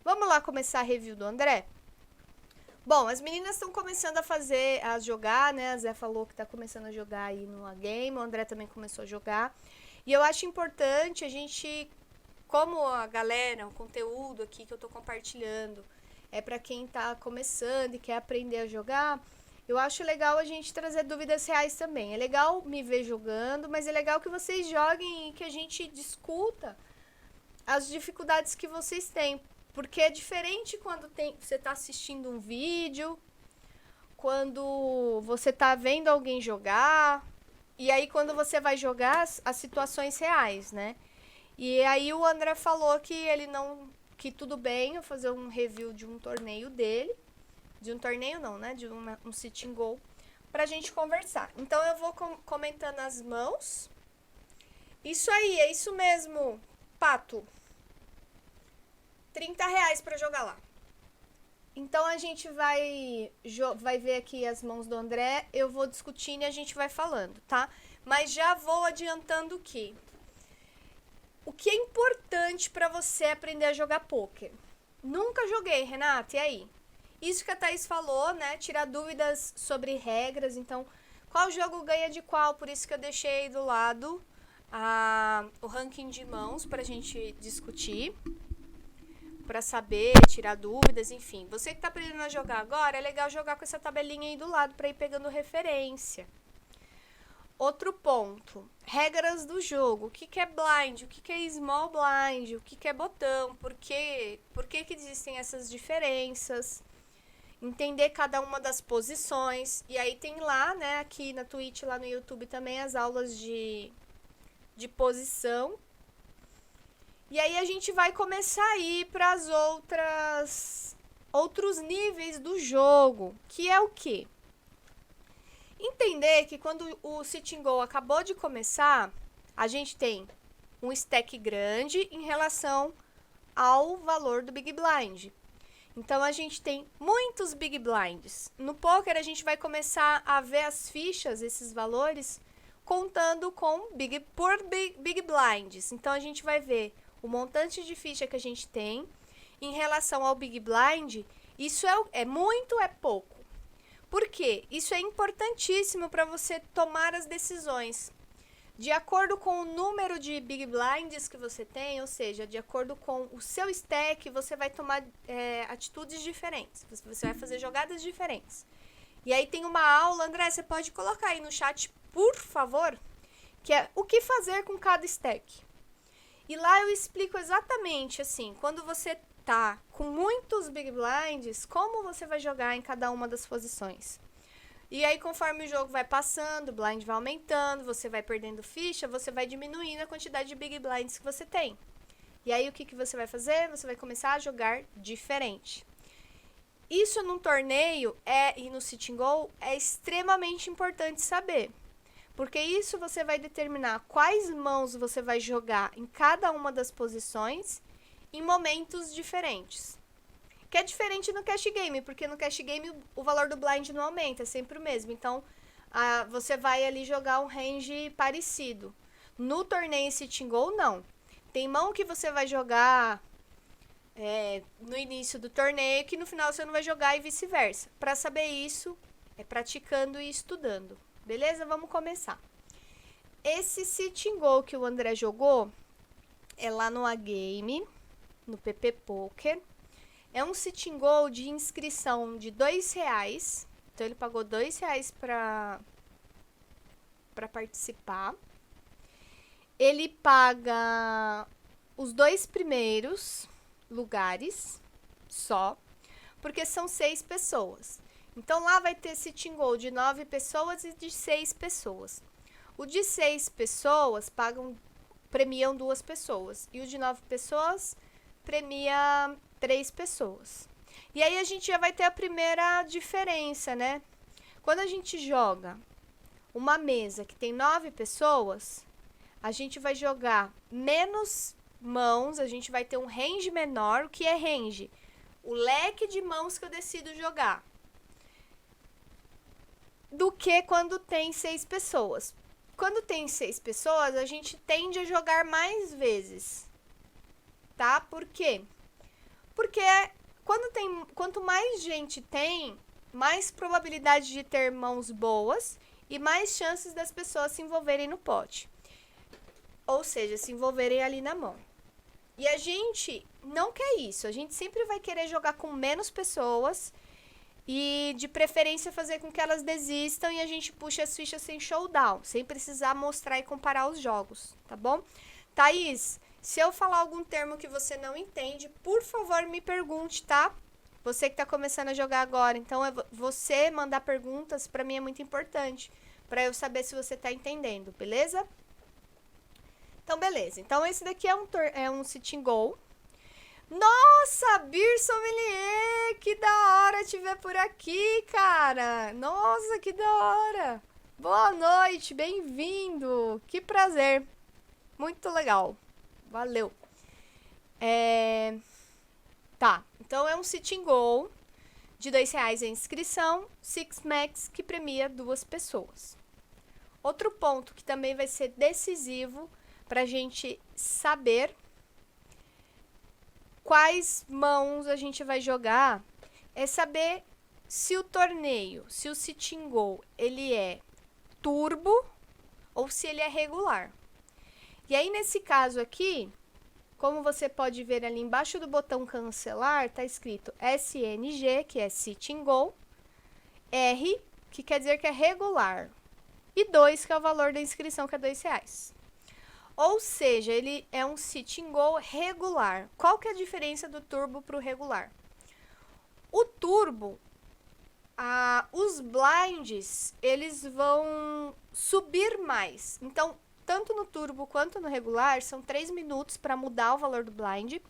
Vamos lá começar a review do André? Bom, as meninas estão começando a jogar, né? A Zé falou que tá começando a jogar aí no game, o André também começou a jogar. E eu acho importante a gente, como a galera, o conteúdo aqui que eu tô compartilhando é para quem tá começando e quer aprender a jogar, eu acho legal a gente trazer dúvidas reais também. É legal me ver jogando, mas é legal que vocês joguem e que a gente discuta as dificuldades que vocês têm. Porque é diferente quando você está assistindo um vídeo, quando você está vendo alguém jogar, e aí quando você vai jogar as situações reais, né? E aí o André falou que ele não. Que tudo bem eu fazer um review de um torneio dele. De um torneio não, né? De um sitting goal. Pra gente conversar. Então eu vou comentando as mãos. Isso aí, é isso mesmo, Pato. R$ 30 pra jogar lá. Então a gente vai ver aqui as mãos do André, eu vou discutindo e a gente vai falando, tá? Mas já vou adiantando que o que é importante para você aprender a jogar poker? Nunca joguei, Renata, e aí? Isso que a Thaís falou, né? Tirar dúvidas sobre regras, então qual jogo ganha de qual, por isso que eu deixei aí do lado o ranking de mãos pra gente discutir. Para saber, tirar dúvidas, enfim. Você que está aprendendo a jogar agora, é legal jogar com essa tabelinha aí do lado para ir pegando referência. Outro ponto, regras do jogo. O que é blind? O que é small blind? O que é botão? Por que existem essas diferenças? Entender cada uma das posições. E aí tem lá, né, aqui na Twitch, lá no YouTube também, as aulas de posição. E aí a gente vai começar a ir para as outros níveis do jogo, que é o quê? Entender que quando o Sitting Goal acabou de começar, a gente tem um stack grande em relação ao valor do Big Blind. Então a gente tem muitos Big Blinds. No poker a gente vai começar a ver as fichas, esses valores, contando com Big Blinds. Então a gente vai ver o montante de ficha que a gente tem em relação ao Big Blind. Isso é muito ou é pouco? Por quê? Isso é importantíssimo para você tomar as decisões. De acordo com o número de Big Blinds que você tem, ou seja, de acordo com o seu stack, você vai tomar atitudes diferentes. Você vai fazer jogadas diferentes. E aí tem uma aula, André, você pode colocar aí no chat, por favor, que é o que fazer com cada stack. E lá eu explico exatamente assim, quando você tá com muitos Big Blinds, como você vai jogar em cada uma das posições. E aí, conforme o jogo vai passando, o blind vai aumentando, você vai perdendo ficha, você vai diminuindo a quantidade de Big Blinds que você tem. E aí, o que você vai fazer? Você vai começar a jogar diferente. Isso num torneio e no Sitting Goal é extremamente importante saber. Porque isso você vai determinar quais mãos você vai jogar em cada uma das posições em momentos diferentes. Que é diferente no cash game, porque no cash game o valor do blind não aumenta, é sempre o mesmo. Então, você vai ali jogar um range parecido. No torneio Sitting Goal, não. Tem mão que você vai jogar no início do torneio que no final você não vai jogar e vice-versa. Para saber isso, é praticando e estudando. Beleza? Vamos começar. Esse Sitting Goal que o André jogou é lá no A-Game, no PP Poker. É um Sitting Goal de inscrição de R$2. Então ele pagou R$2 para participar. Ele paga os 2 primeiros lugares só, porque são 6 pessoas. Então lá vai ter Sitting Goal de 9 pessoas e de 6 pessoas. O de 6 pessoas premiam 2 pessoas. E o de 9 pessoas premia 3 pessoas. E aí a gente já vai ter a primeira diferença, né? Quando a gente joga uma mesa que tem 9 pessoas, a gente vai jogar menos mãos, a gente vai ter um range menor. O que é range? O leque de mãos que eu decido jogar. Do que quando tem 6 pessoas. Quando tem 6 pessoas, a gente tende a jogar mais vezes. Tá? Por quê? Porque quanto mais gente tem, mais probabilidade de ter mãos boas e mais chances das pessoas se envolverem no pote. Ou seja, se envolverem ali na mão. E a gente não quer isso. A gente sempre vai querer jogar com menos pessoas e, de preferência, fazer com que elas desistam e a gente puxe as fichas sem showdown, sem precisar mostrar e comparar os jogos, tá bom? Thaís, se eu falar algum termo que você não entende, por favor, me pergunte, tá? Você que tá começando a jogar agora. Então, você mandar perguntas, pra mim, é muito importante, pra eu saber se você tá entendendo, beleza? Então, beleza. Então, esse daqui é um sit and go. Nossa, Beer Sommelier! Que da hora te ver por aqui, cara! Nossa, que da hora! Boa noite, bem-vindo! Que prazer! Muito legal. Valeu. Tá, então é um sit and go de R$2 a inscrição, Six Max, que premia 2 pessoas. Outro ponto que também vai ser decisivo pra gente saber quais mãos a gente vai jogar é saber se o torneio, se o sit and go, ele é turbo ou se ele é regular. E aí, nesse caso aqui, como você pode ver ali embaixo do botão cancelar, tá escrito SNG, que é sit and go, R, que quer dizer que é regular, e 2, que é o valor da inscrição, que é R$2. Ou seja, ele é um sit and go regular. Qual que é a diferença do turbo para o regular? O turbo, os blinds, eles vão subir mais. Então, tanto no turbo quanto no regular, são 3 minutos para mudar o valor do blind.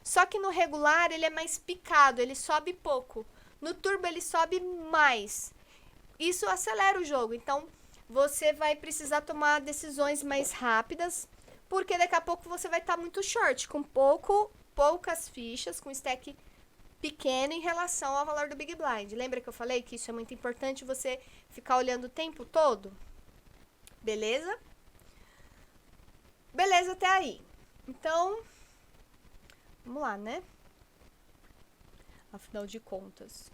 Só que no regular, ele é mais picado, ele sobe pouco. No turbo, ele sobe mais. Isso acelera o jogo. Então, você vai precisar tomar decisões mais rápidas, porque daqui a pouco você vai estar muito short, com poucas fichas, com stack pequeno em relação ao valor do Big Blind. Lembra que eu falei que isso é muito importante, você ficar olhando o tempo todo? Beleza? Beleza até aí. Então, vamos lá, né? Afinal de contas.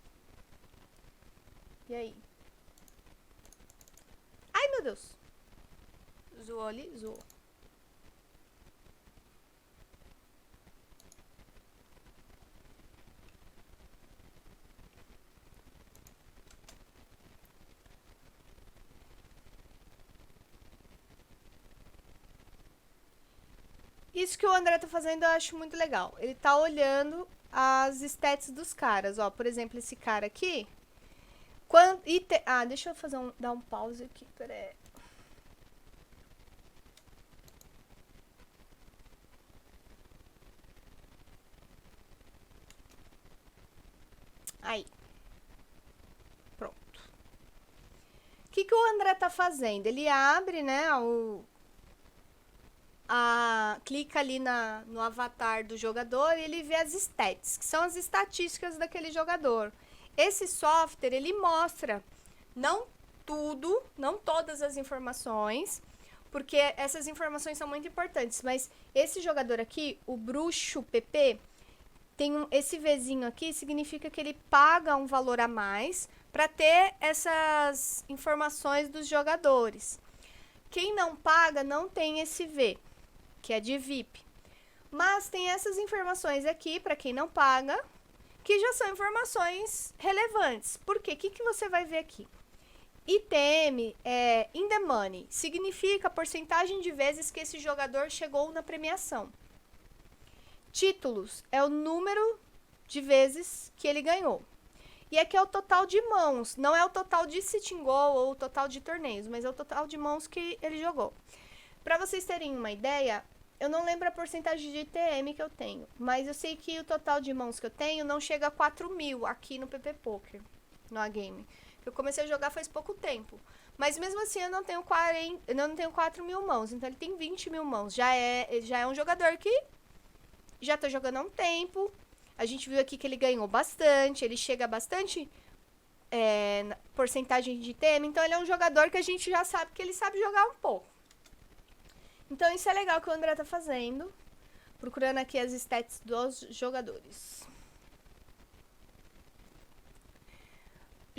E aí? Ai, meu Deus. Zoou ali? Zoou. Isso que o André tá fazendo eu acho muito legal. Ele tá olhando as stats dos caras, ó. Por exemplo, esse cara aqui. Deixa eu dar um pause aqui, peraí. Aí. Pronto. O que o André tá fazendo? Ele abre, né, clica ali no avatar do jogador e ele vê as stats, que são as estatísticas daquele jogador. Esse software, ele mostra não tudo, não todas as informações, porque essas informações são muito importantes, mas esse jogador aqui, o Bruxo PP, esse Vzinho aqui, significa que ele paga um valor a mais para ter essas informações dos jogadores. Quem não paga não tem esse V, que é de VIP. Mas tem essas informações aqui, para quem não paga, que já são informações relevantes. Por quê? O que você vai ver aqui? ITM é in the money, significa a porcentagem de vezes que esse jogador chegou na premiação. Títulos é o número de vezes que ele ganhou. E aqui é o total de mãos, não é o total de sit and go ou o total de torneios, mas é o total de mãos que ele jogou. Para vocês terem uma ideia, eu não lembro a porcentagem de ITM que eu tenho, mas eu sei que o total de mãos que eu tenho não chega a 4.000 aqui no PP Poker, no A-Game. Eu comecei a jogar faz pouco tempo, mas mesmo assim eu não tenho 4.000 mãos, então ele tem 20.000 mãos. Já é um jogador que já tá jogando há um tempo. A gente viu aqui que ele ganhou bastante, ele chega a bastante porcentagem de ITM, então ele é um jogador que a gente já sabe que ele sabe jogar um pouco. Então isso é legal que o André tá fazendo, procurando aqui as stats dos jogadores.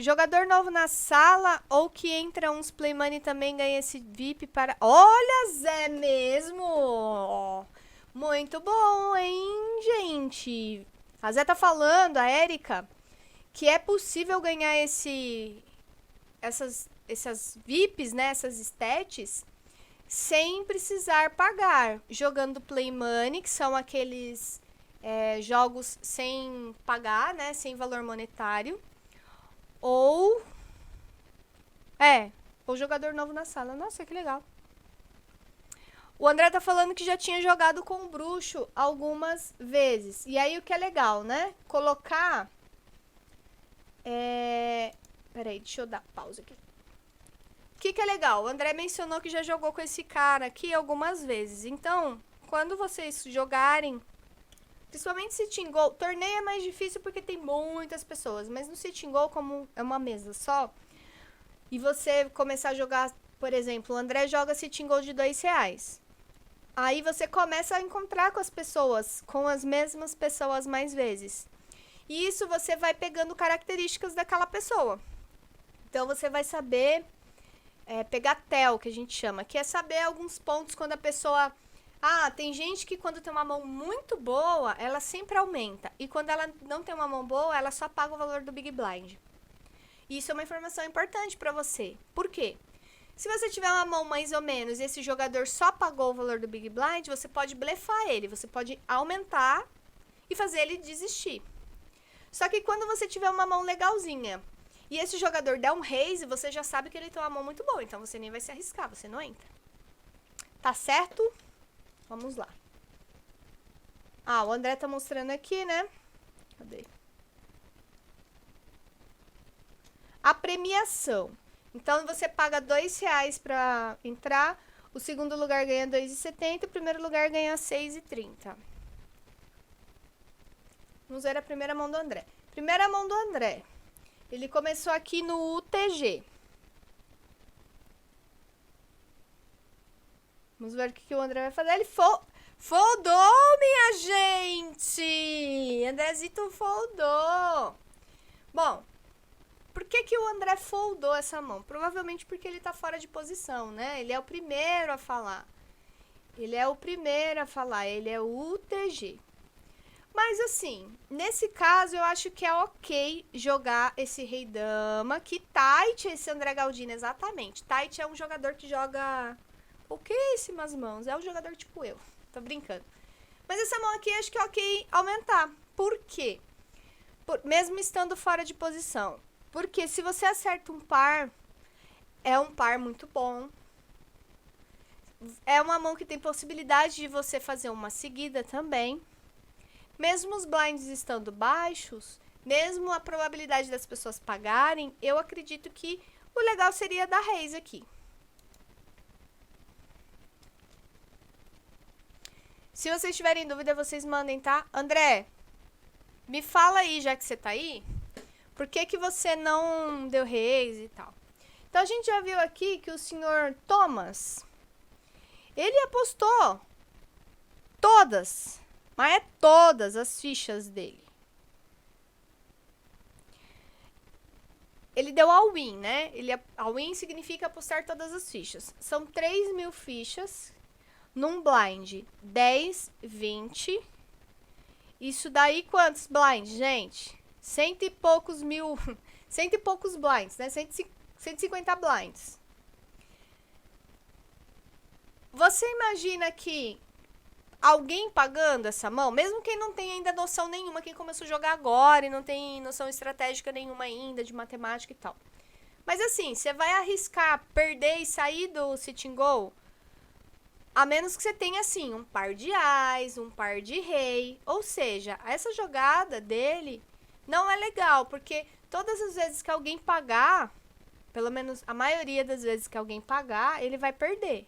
Jogador novo na sala ou que entra uns Play Money também ganha esse VIP para... Olha, Zé mesmo! Muito bom, hein, gente? A Zé tá falando, a Érica, que é possível ganhar essas VIPs, né, essas stats, sem precisar pagar. Jogando Play Money, que são aqueles jogos sem pagar, né, sem valor monetário. Ou jogador novo na sala. Nossa, que legal. O André tá falando que já tinha jogado com o bruxo algumas vezes. E aí o que é legal, né? Colocar... Peraí, deixa eu dar pausa aqui. O que é legal? O André mencionou que já jogou com esse cara aqui algumas vezes. Então, quando vocês jogarem... Principalmente Sitting Go. Torneio é mais difícil porque tem muitas pessoas. Mas no Sitting Go, como é uma mesa só, e você começar a jogar, por exemplo, o André joga Sitting Go de R$2. Aí você começa a encontrar com as pessoas, com as mesmas pessoas mais vezes. E isso você vai pegando características daquela pessoa. Então você vai saber pegar tel, que a gente chama, que é saber alguns pontos quando a pessoa... tem gente que quando tem uma mão muito boa, ela sempre aumenta. E quando ela não tem uma mão boa, ela só paga o valor do Big Blind. Isso é uma informação importante pra você. Por quê? Se você tiver uma mão mais ou menos e esse jogador só pagou o valor do Big Blind, você pode blefar ele. Você pode aumentar e fazer ele desistir. Só que quando você tiver uma mão legalzinha e esse jogador der um raise, você já sabe que ele tem uma mão muito boa. Então você nem vai se arriscar, você não entra. Tá certo? Vamos lá. O André tá mostrando aqui, né? Cadê? A premiação. Então, você paga R$2 pra entrar. O segundo lugar ganha R$2,70. O primeiro lugar ganha R$6,30. Vamos ver a primeira mão do André. Primeira mão do André. Ele começou aqui no UTG. Vamos ver o que o André vai fazer. Ele foldou, minha gente! Andrezito foldou. Bom, por que o André foldou essa mão? Provavelmente porque ele tá fora de posição, né? Ele é o primeiro a falar. Ele é o UTG. Mas assim, nesse caso eu acho que é ok jogar esse rei dama, que Tite, esse André Galdino, exatamente. Tite é um jogador que joga pouquíssimas mãos, é um jogador tipo eu, tô brincando. Mas essa mão aqui acho que é ok aumentar. Por quê? Mesmo estando fora de posição. Porque se você acerta um par, é um par muito bom. É uma mão que tem possibilidade de você fazer uma seguida também. Mesmo os blinds estando baixos, mesmo a probabilidade das pessoas pagarem, eu acredito que o legal seria dar raise aqui. Se vocês tiverem dúvida, vocês mandem, tá? André, me fala aí, já que você tá aí, por que você não deu raise e tal. Então, a gente já viu aqui que o senhor Thomas, ele apostou todas, mas é todas as fichas dele. Ele deu all-in, né? All-in significa apostar todas as fichas. São 3.000 fichas num blind. 10, 20. Isso daí quantos blinds, gente? Cento e poucos blinds, né? 150 blinds. Você imagina que alguém pagando essa mão, mesmo quem não tem ainda noção nenhuma, quem começou a jogar agora e não tem noção estratégica nenhuma ainda, de matemática e tal. Mas assim, você vai arriscar perder e sair do Sitting Go? A menos que você tenha, assim, um par de ás, um par de rei. Ou seja, essa jogada dele não é legal, porque todas as vezes que alguém pagar, pelo menos a maioria das vezes que alguém pagar, ele vai perder.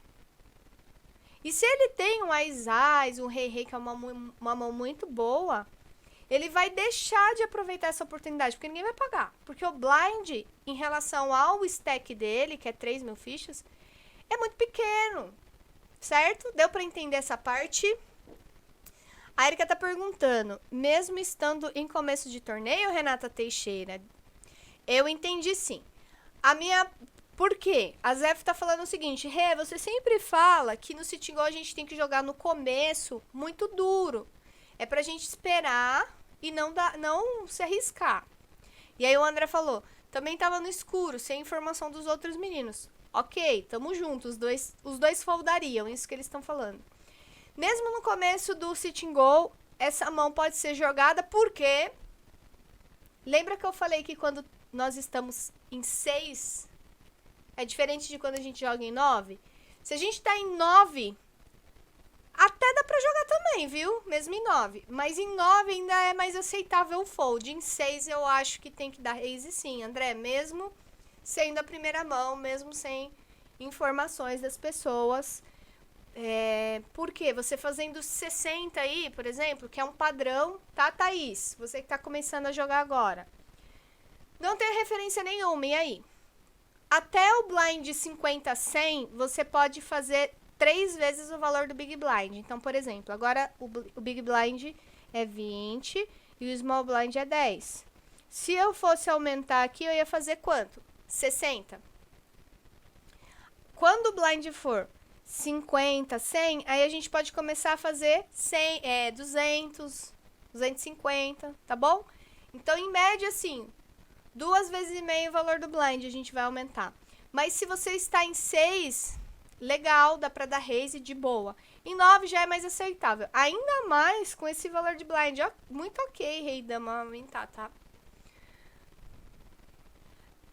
E se ele tem um ás, um rei, que é uma mão muito boa, ele vai deixar de aproveitar essa oportunidade, porque ninguém vai pagar. Porque o blind, em relação ao stack dele, que é 3.000 fichas, é muito pequeno. Certo? Deu pra entender essa parte? A Erika tá perguntando, mesmo estando em começo de torneio, Renata Teixeira? Eu entendi sim. A minha... Por quê? A Zef tá falando o seguinte, Rê, você sempre fala que no Sitting Go a gente tem que jogar no começo muito duro. É pra gente esperar e não se arriscar. E aí o André falou, também tava no escuro, sem informação dos outros meninos. Ok, tamo junto, os dois foldariam, isso que eles estão falando. Mesmo no começo do Sitting Go, essa mão pode ser jogada porque... Lembra que eu falei que quando nós estamos em 6, é diferente de quando a gente joga em 9? Se a gente tá em 9, até dá pra jogar também, viu? Mesmo em 9. Mas em 9 ainda é mais aceitável o fold. Em 6 eu acho que tem que dar raise sim, André. Mesmo sendo a primeira mão, mesmo sem informações das pessoas. Por quê? Você fazendo 60 aí, por exemplo, que é um padrão, tá, Thaís? Você que tá começando a jogar agora. Não tem referência nenhuma, e aí? Até o blind 50 a 100, você pode fazer 3 vezes o valor do Big Blind. Então, por exemplo, agora o Big Blind é 20 e o Small Blind é 10. Se eu fosse aumentar aqui, eu ia fazer quanto? 60. Quando o blind for 50, 100, aí a gente pode começar a fazer 100, 200, 250, tá bom? Então, em média, assim, 2 vezes e meio o valor do blind a gente vai aumentar. Mas se você está em 6, legal, dá pra dar raise de boa. Em 9 já é mais aceitável. Ainda mais com esse valor de blind. Ó, muito ok, rei dama aumentar, tá?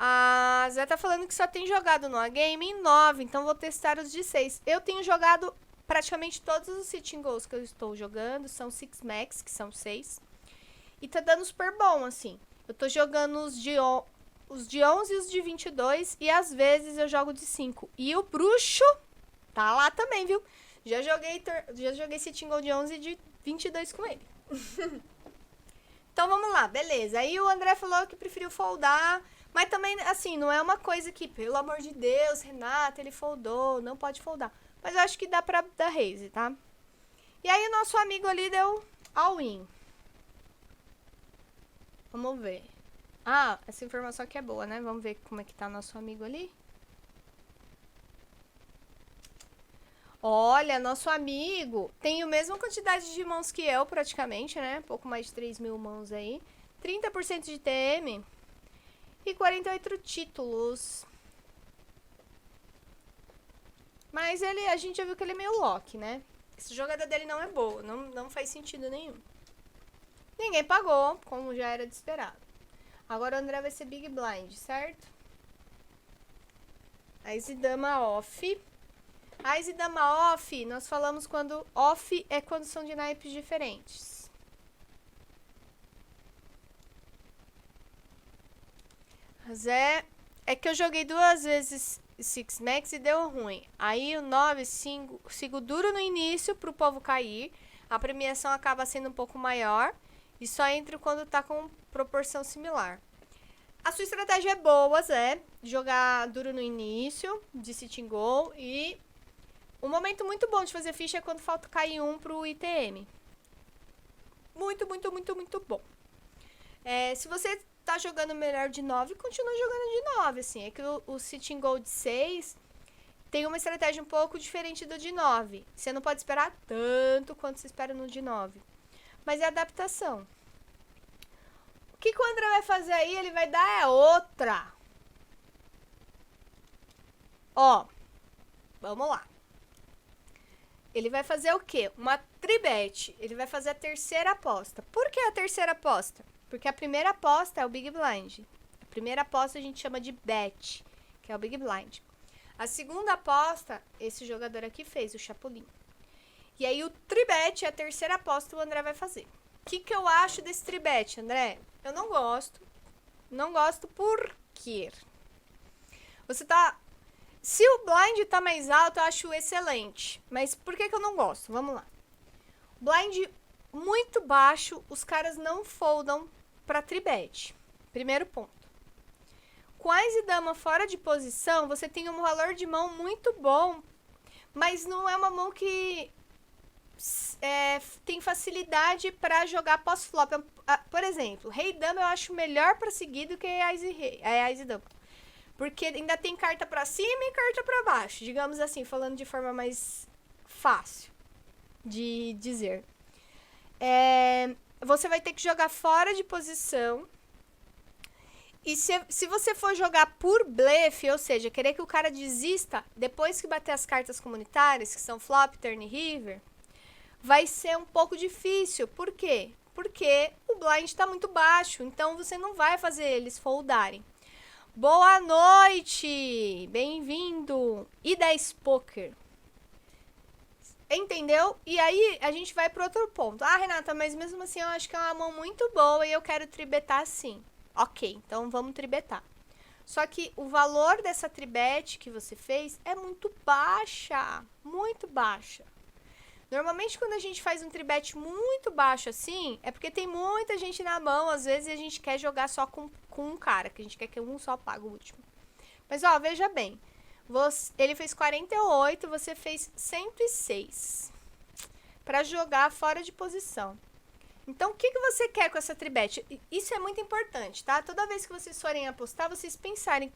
A Zé tá falando que só tem jogado no A-Game em 9, então vou testar os de 6. Eu tenho jogado praticamente todos os Sitting Goals que eu estou jogando, são 6 Max, que são 6. E tá dando super bom, assim. Eu tô jogando os de 11 e os de 22, e às vezes eu jogo de 5. E o bruxo tá lá também, viu? Já joguei Sitting Goal de 11 e de 22 com ele. Então vamos lá, beleza. Aí o André falou que preferiu foldar. Mas também, assim, não é uma coisa que, pelo amor de Deus, Renata, ele foldou, não pode foldar. Mas eu acho que dá pra dar raise, tá? E aí o nosso amigo ali deu all-in. Vamos ver. Ah, essa informação aqui é boa, né? Vamos ver como é que tá nosso amigo ali. Olha, nosso amigo tem a mesma quantidade de mãos que eu, praticamente, né? Pouco mais de 3.000 mãos aí. 30% de TM. E 48 títulos. Mas a gente já viu que ele é meio lock, né? Essa jogada dele não é boa, não faz sentido nenhum. Ninguém pagou, como já era de esperado. Agora o André vai ser Big Blind, certo? Ace dama off. Ace dama off, nós falamos quando off é quando são de naipes diferentes. Zé, é que eu joguei 2 vezes 6 Max e deu ruim. Aí o 9 sigo duro no início pro povo cair. A premiação acaba sendo um pouco maior. E só entra quando tá com proporção similar. A sua estratégia é boa, Zé. Jogar duro no início, de Sitting Go. E um momento muito bom de fazer ficha é quando falta cair um pro ITM. Muito, muito, muito, muito bom. Se você tá jogando melhor de 9, continua jogando de 9, assim. É que o Sitting Go de 6 tem uma estratégia um pouco diferente do de 9. Você não pode esperar tanto quanto você espera no de 9. Mas é adaptação. O que o André vai fazer aí? Ele vai dar outra. Ó, vamos lá. Ele vai fazer o quê? Uma tribet. Ele vai fazer a terceira aposta. Por que a terceira aposta? Porque a primeira aposta é o Big Blind. A primeira aposta a gente chama de bet, que é o Big Blind. A segunda aposta, esse jogador aqui fez, o Chapolin. E aí o tribet é a terceira aposta que o André vai fazer. O que eu acho desse tribet, André? Eu não gosto. Não gosto por quê? Se o blind tá mais alto, eu acho excelente. Mas por que eu não gosto? Vamos lá. Blind muito baixo, os caras não foldam para tribet. Primeiro ponto. Com Ás e dama fora de posição, você tem um valor de mão muito bom, mas não é uma mão que tem facilidade para jogar pós-flop. Por exemplo, Rei Dama eu acho melhor para seguir do que Ás e Dama. Porque ainda tem carta para cima e carta para baixo. Digamos assim, falando de forma mais fácil de dizer. Você vai ter que jogar fora de posição. E se você for jogar por blefe, ou seja, querer que o cara desista depois que bater as cartas comunitárias, que são flop, turn e river, vai ser um pouco difícil. Por quê? Porque o blind está muito baixo, então você não vai fazer eles foldarem. Boa noite! Bem-vindo! E10 Poker. Entendeu? E aí a gente vai para outro ponto. Ah, Renata, mas mesmo assim eu acho que é uma mão muito boa e eu quero tribetar sim. Ok, então vamos tribetar. Só que o valor dessa tribet que você fez é muito baixa. Muito baixa. Normalmente, quando a gente faz um tribet muito baixo assim, é porque tem muita gente na mão, às vezes, e a gente quer jogar só com um cara, que a gente quer que um só pague o último. Mas, ó, veja bem. Ele fez 48, você fez 106. Pra jogar fora de posição. Então, o que você quer com essa tribet? Isso é muito importante, tá? Toda vez que vocês forem apostar, vocês pensarem,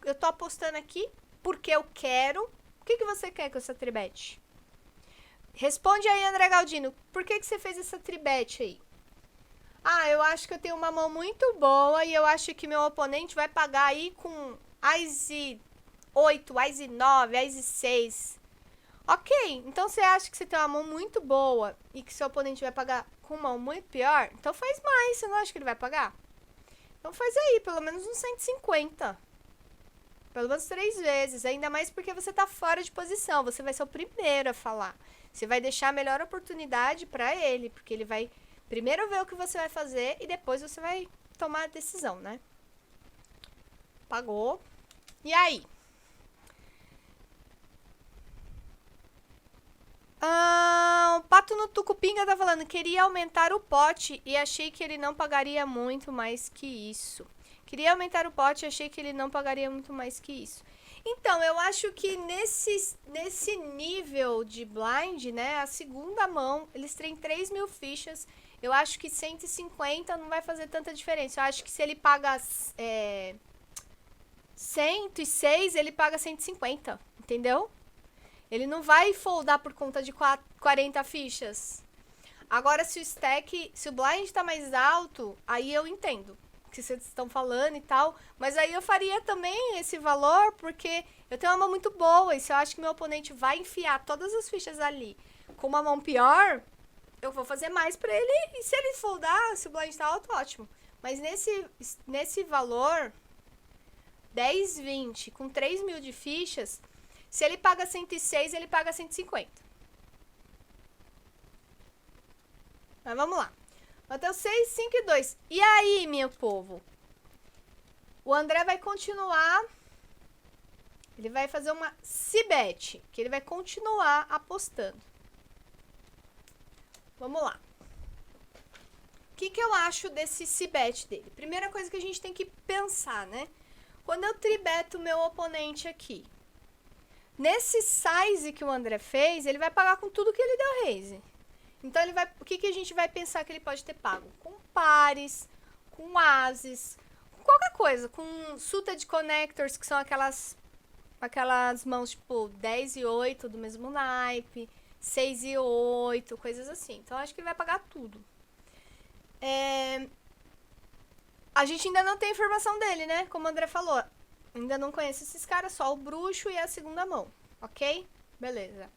eu tô apostando aqui porque eu quero. O que você quer com essa tribet? Responde aí, André Galdino. Por que você fez essa tribet aí? Ah, eu acho que eu tenho uma mão muito boa e eu acho que meu oponente vai pagar aí com Ás e 8, Ás e 9, Ás e 6. Ok, então você acha que você tem uma mão muito boa e que seu oponente vai pagar com uma mão muito pior? Então faz mais, você não acha que ele vai pagar? Então faz aí, pelo menos uns 150. Pelo menos 3 vezes, ainda mais porque você tá fora de posição, você vai ser o primeiro a falar. Você vai deixar a melhor oportunidade para ele, porque ele vai primeiro ver o que você vai fazer e depois você vai tomar a decisão, né? Pagou. E aí? O Pato no Tucupinga tá falando, queria aumentar o pote e achei que ele não pagaria muito mais que isso. Queria aumentar o pote e achei que ele não pagaria muito mais que isso. Então, eu acho que nesse nível de blind, né, a segunda mão, eles têm 3.000 fichas. Eu acho que 150 não vai fazer tanta diferença. Eu acho que se ele paga 106, ele paga 150, entendeu? Ele não vai foldar por conta de 40 fichas. Agora, se o blind tá mais alto, aí eu entendo o que vocês estão falando e tal. Mas aí eu faria também esse valor, porque eu tenho uma mão muito boa. E se eu acho que meu oponente vai enfiar todas as fichas ali com uma mão pior, eu vou fazer mais pra ele. E se ele foldar, se o blind tá alto, ótimo. Mas nesse valor, 10, 20, com 3.000 de fichas, se ele paga 106, ele paga 150. Mas vamos lá. Bateu 6, 5 e 2. E aí, meu povo? O André vai continuar. Ele vai fazer uma cibet, que ele vai continuar apostando. Vamos lá. O que eu acho desse cibet dele? Primeira coisa que a gente tem que pensar, né? Quando eu tribeto o meu oponente aqui, nesse size que o André fez, ele vai pagar com tudo que ele deu raise. Então, o que a gente vai pensar que ele pode ter pago? Com pares, com ases, com qualquer coisa. Com suited connectors, que são aquelas mãos tipo 10 e 8 do mesmo naipe, 6 e 8, coisas assim. Então, acho que ele vai pagar tudo. A gente ainda não tem informação dele, né? Como o André falou. Ainda não conheço esses caras, só o bruxo e a segunda mão. Ok? Beleza.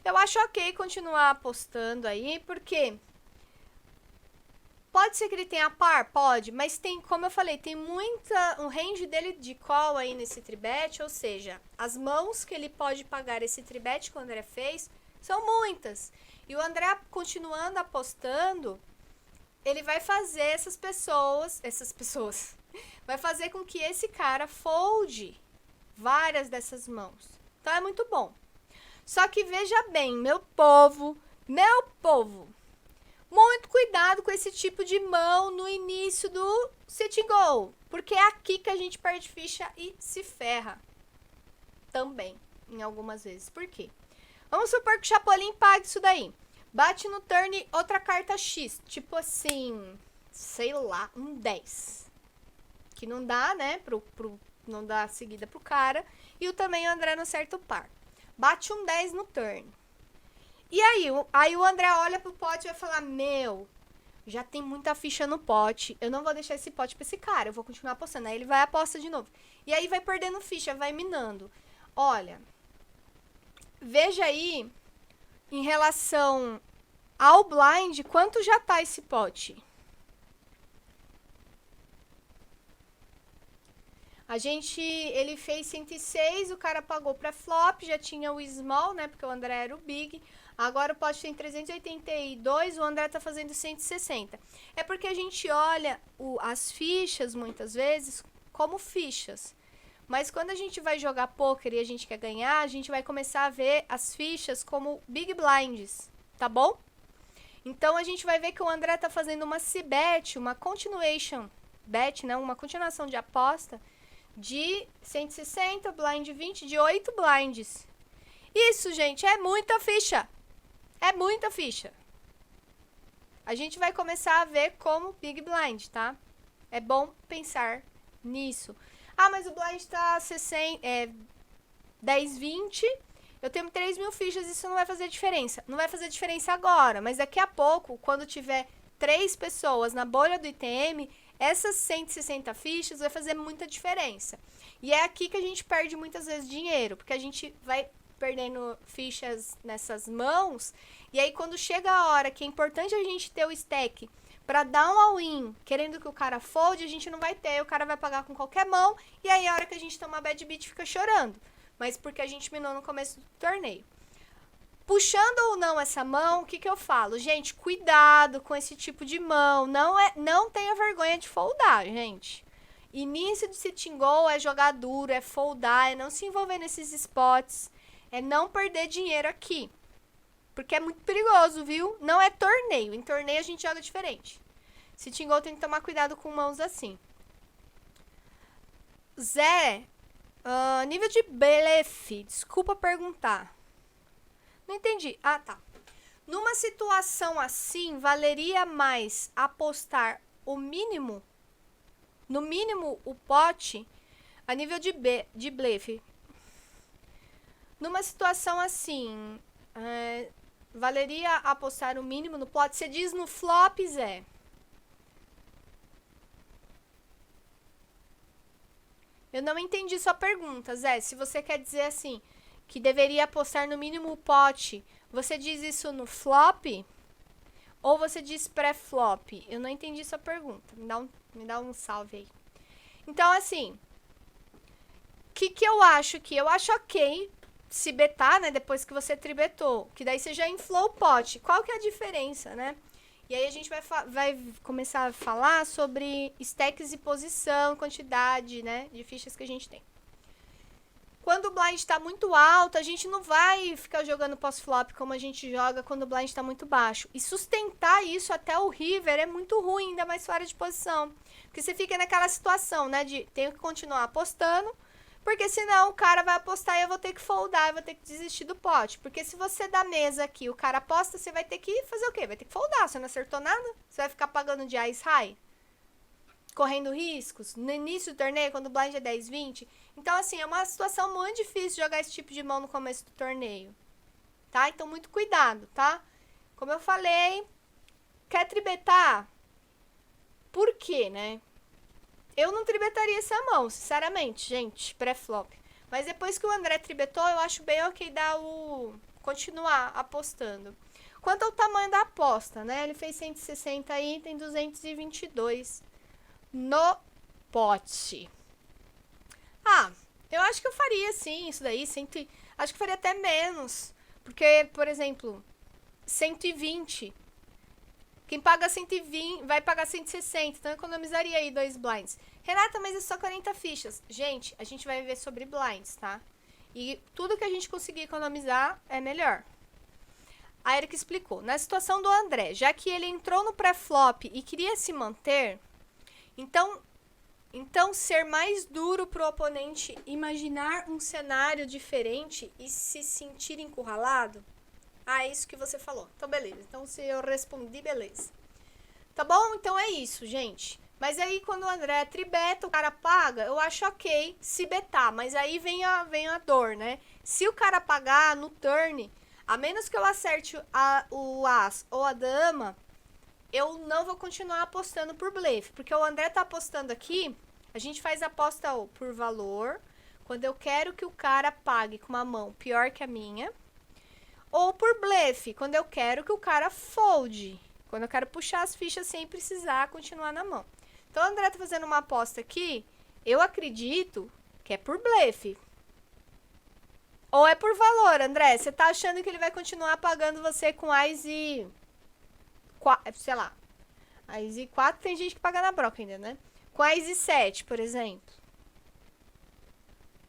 Eu acho ok continuar apostando aí, porque pode ser que ele tenha par? Pode, mas tem, como eu falei, tem um range dele de call aí nesse tribet, ou seja, as mãos que ele pode pagar esse tribet que o André fez são muitas. E o André, continuando apostando, ele vai fazer essas pessoas, vai fazer com que esse cara folde várias dessas mãos. Então é muito bom. Só que veja bem, meu povo, muito cuidado com esse tipo de mão no início do sit and go, porque é aqui que a gente perde ficha e se ferra também, em algumas vezes. Por quê? Vamos supor que o Chapolin pague isso daí. Bate no turn outra carta X. Tipo assim, sei lá, um 10. Que não dá, né? Não dá seguida pro cara. E também o André não acerta o par. Bate um 10 no turn. E aí o André olha pro pote e vai falar, meu, já tem muita ficha no pote. Eu não vou deixar esse pote pra esse cara. Eu vou continuar apostando. Aí ele vai e aposta de novo. E aí vai perdendo ficha, vai minando. Olha, veja aí, em relação ao blind, quanto já tá esse pote? Ele fez 106, o cara pagou pra flop, já tinha o small, né, porque o André era o big. Agora o pote tem 382, o André tá fazendo 160. É porque a gente olha as fichas, muitas vezes, como fichas. Mas quando a gente vai jogar poker e a gente quer ganhar, a gente vai começar a ver as fichas como big blinds, tá bom? Então a gente vai ver que o André tá fazendo uma c-bet, uma continuation bet, né, uma continuação de aposta, de 160, blind 20, de 8 blinds. Isso, gente, é muita ficha. É muita ficha. A gente vai começar a ver como big blind, tá? É bom pensar nisso. Ah, mas o blind tá 10, 20. Eu tenho 3.000 fichas, isso não vai fazer diferença. Não vai fazer diferença agora, mas daqui a pouco, quando tiver 3 pessoas na bolha do ITM, essas 160 fichas vai fazer muita diferença. E é aqui que a gente perde muitas vezes dinheiro, porque a gente vai perdendo fichas nessas mãos, e aí quando chega a hora que é importante a gente ter o stack para dar um all-in, querendo que o cara fold, a gente não vai ter, o cara vai pagar com qualquer mão, e aí a hora que a gente toma bad beat fica chorando. Mas porque a gente minou no começo do torneio. Puxando ou não essa mão, o que eu falo? Gente, cuidado com esse tipo de mão. Não tenha vergonha de foldar, gente. Início de sitting goal é jogar duro, é foldar, é não se envolver nesses spots, é não perder dinheiro aqui. Porque é muito perigoso, viu? Não é torneio. Em torneio a gente joga diferente. Sitting goal tem que tomar cuidado com mãos assim. Zé, nível de blefe, desculpa perguntar. Não entendi. Ah, tá. Numa situação assim, valeria mais apostar o mínimo, no mínimo o pote, a nível de blefe. Numa situação assim, valeria apostar o mínimo no pote? Você diz no flop, Zé? Eu não entendi sua pergunta, Zé. Se você quer dizer assim, que deveria apostar no mínimo o pote, você diz isso no flop? Ou você diz pré-flop? Eu não entendi sua pergunta. Me dá um salve aí. Então, assim, o que eu acho aqui? Eu acho ok se betar, né, depois que você tribetou, que daí você já inflou o pote. Qual que é a diferença, né? E aí a gente vai começar a falar sobre stacks e posição, quantidade, né, de fichas que a gente tem. Quando o blind está muito alto, a gente não vai ficar jogando pós-flop como a gente joga quando o blind está muito baixo. E sustentar isso até o river é muito ruim, ainda mais fora de posição. Porque você fica naquela situação, né, de tenho que continuar apostando, porque senão o cara vai apostar e eu vou ter que foldar, eu vou ter que desistir do pote. Porque se você dá mesa aqui, o cara aposta, você vai ter que fazer o quê? Vai ter que foldar, você não acertou nada? Você vai ficar pagando de ice high? Correndo riscos? No início do torneio, quando o blind é 10, 20? Então, assim, é uma situação muito difícil jogar esse tipo de mão no começo do torneio. Tá? Então, muito cuidado, tá? Como eu falei, quer tribetar? Por quê, né? Eu não tribetaria essa mão, sinceramente, gente, pré-flop. Mas depois que o André tribetou, eu acho bem ok continuar apostando. Quanto ao tamanho da aposta, né? Ele fez 160 aí, tem 222 no pote. Ah, eu acho que eu faria sim, isso daí, acho que faria até menos. Porque, por exemplo, 120. Quem paga 120 vai pagar 160, então eu economizaria aí 2 blinds. Renata, mas é só 40 fichas. Gente, a gente vai ver sobre blinds, tá? E tudo que a gente conseguir economizar é melhor. A Erika explicou. Na situação do André, já que ele entrou no pré-flop e queria se manter, então Então, ser mais duro pro oponente imaginar um cenário diferente e se sentir encurralado? Ah, é isso que você falou. Então, beleza. Então, se eu respondi, beleza. Tá bom? Então é isso, gente. Mas aí, quando o André tribeta, o cara paga, eu acho ok se betar. Mas aí vem a dor, né? Se o cara pagar no turn, a menos que eu acerte o as ou a dama, eu não vou continuar apostando por blefe. Porque o André tá apostando aqui, a gente faz aposta por valor, quando eu quero que o cara pague com uma mão pior que a minha. Ou por blefe, quando eu quero que o cara folde. Quando eu quero puxar as fichas sem precisar continuar na mão. Então, o André tá fazendo uma aposta aqui. Eu acredito que é por blefe. Ou é por valor, André. Você tá achando que ele vai continuar pagando você com Ás e... sei lá. Ás e 4 tem gente que paga na broca ainda, né? Com Ás e 7, por exemplo.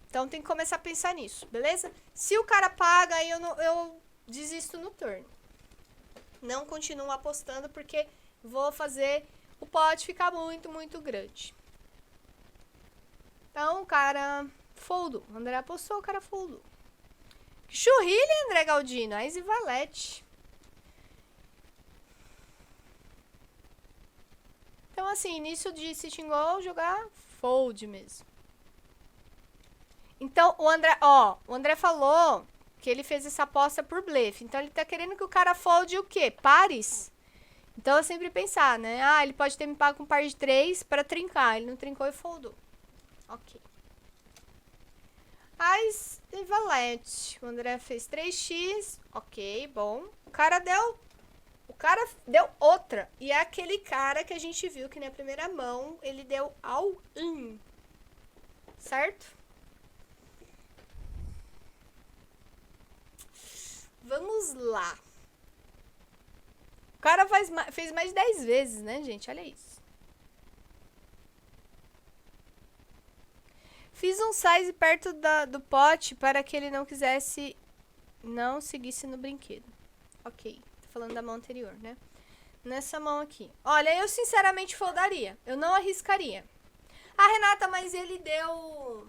Então, tem que começar a pensar nisso, beleza? Se o cara paga, aí eu desisto no turno. Não continuo apostando porque vou fazer o pote ficar muito, muito grande. Então, o cara foldou. O André apostou, o cara foldou. Churrilha, André Galdino. Ás e valete. Então, assim, início de sitting goal, jogar fold mesmo. Então, o André falou que ele fez essa aposta por blefe. Então, ele tá querendo que o cara folde o quê? Pares? Então, eu sempre pensar, né? Ah, ele pode ter me pago com par de 3 para trincar. Ele não trincou e foldou. Ok. Ás e valete. O André fez 3x. Ok, bom. O cara deu outra. E é aquele cara que a gente viu que na primeira mão ele deu all-in. Certo? Vamos lá. O cara fez mais de 10 vezes, né, gente? Olha isso. Fiz um size perto do pote para que ele não seguisse no brinquedo. Ok, tô falando da mão anterior, né? Nessa mão aqui. Olha, eu sinceramente foldaria. Eu não arriscaria. Ah, Renata, mas ele deu...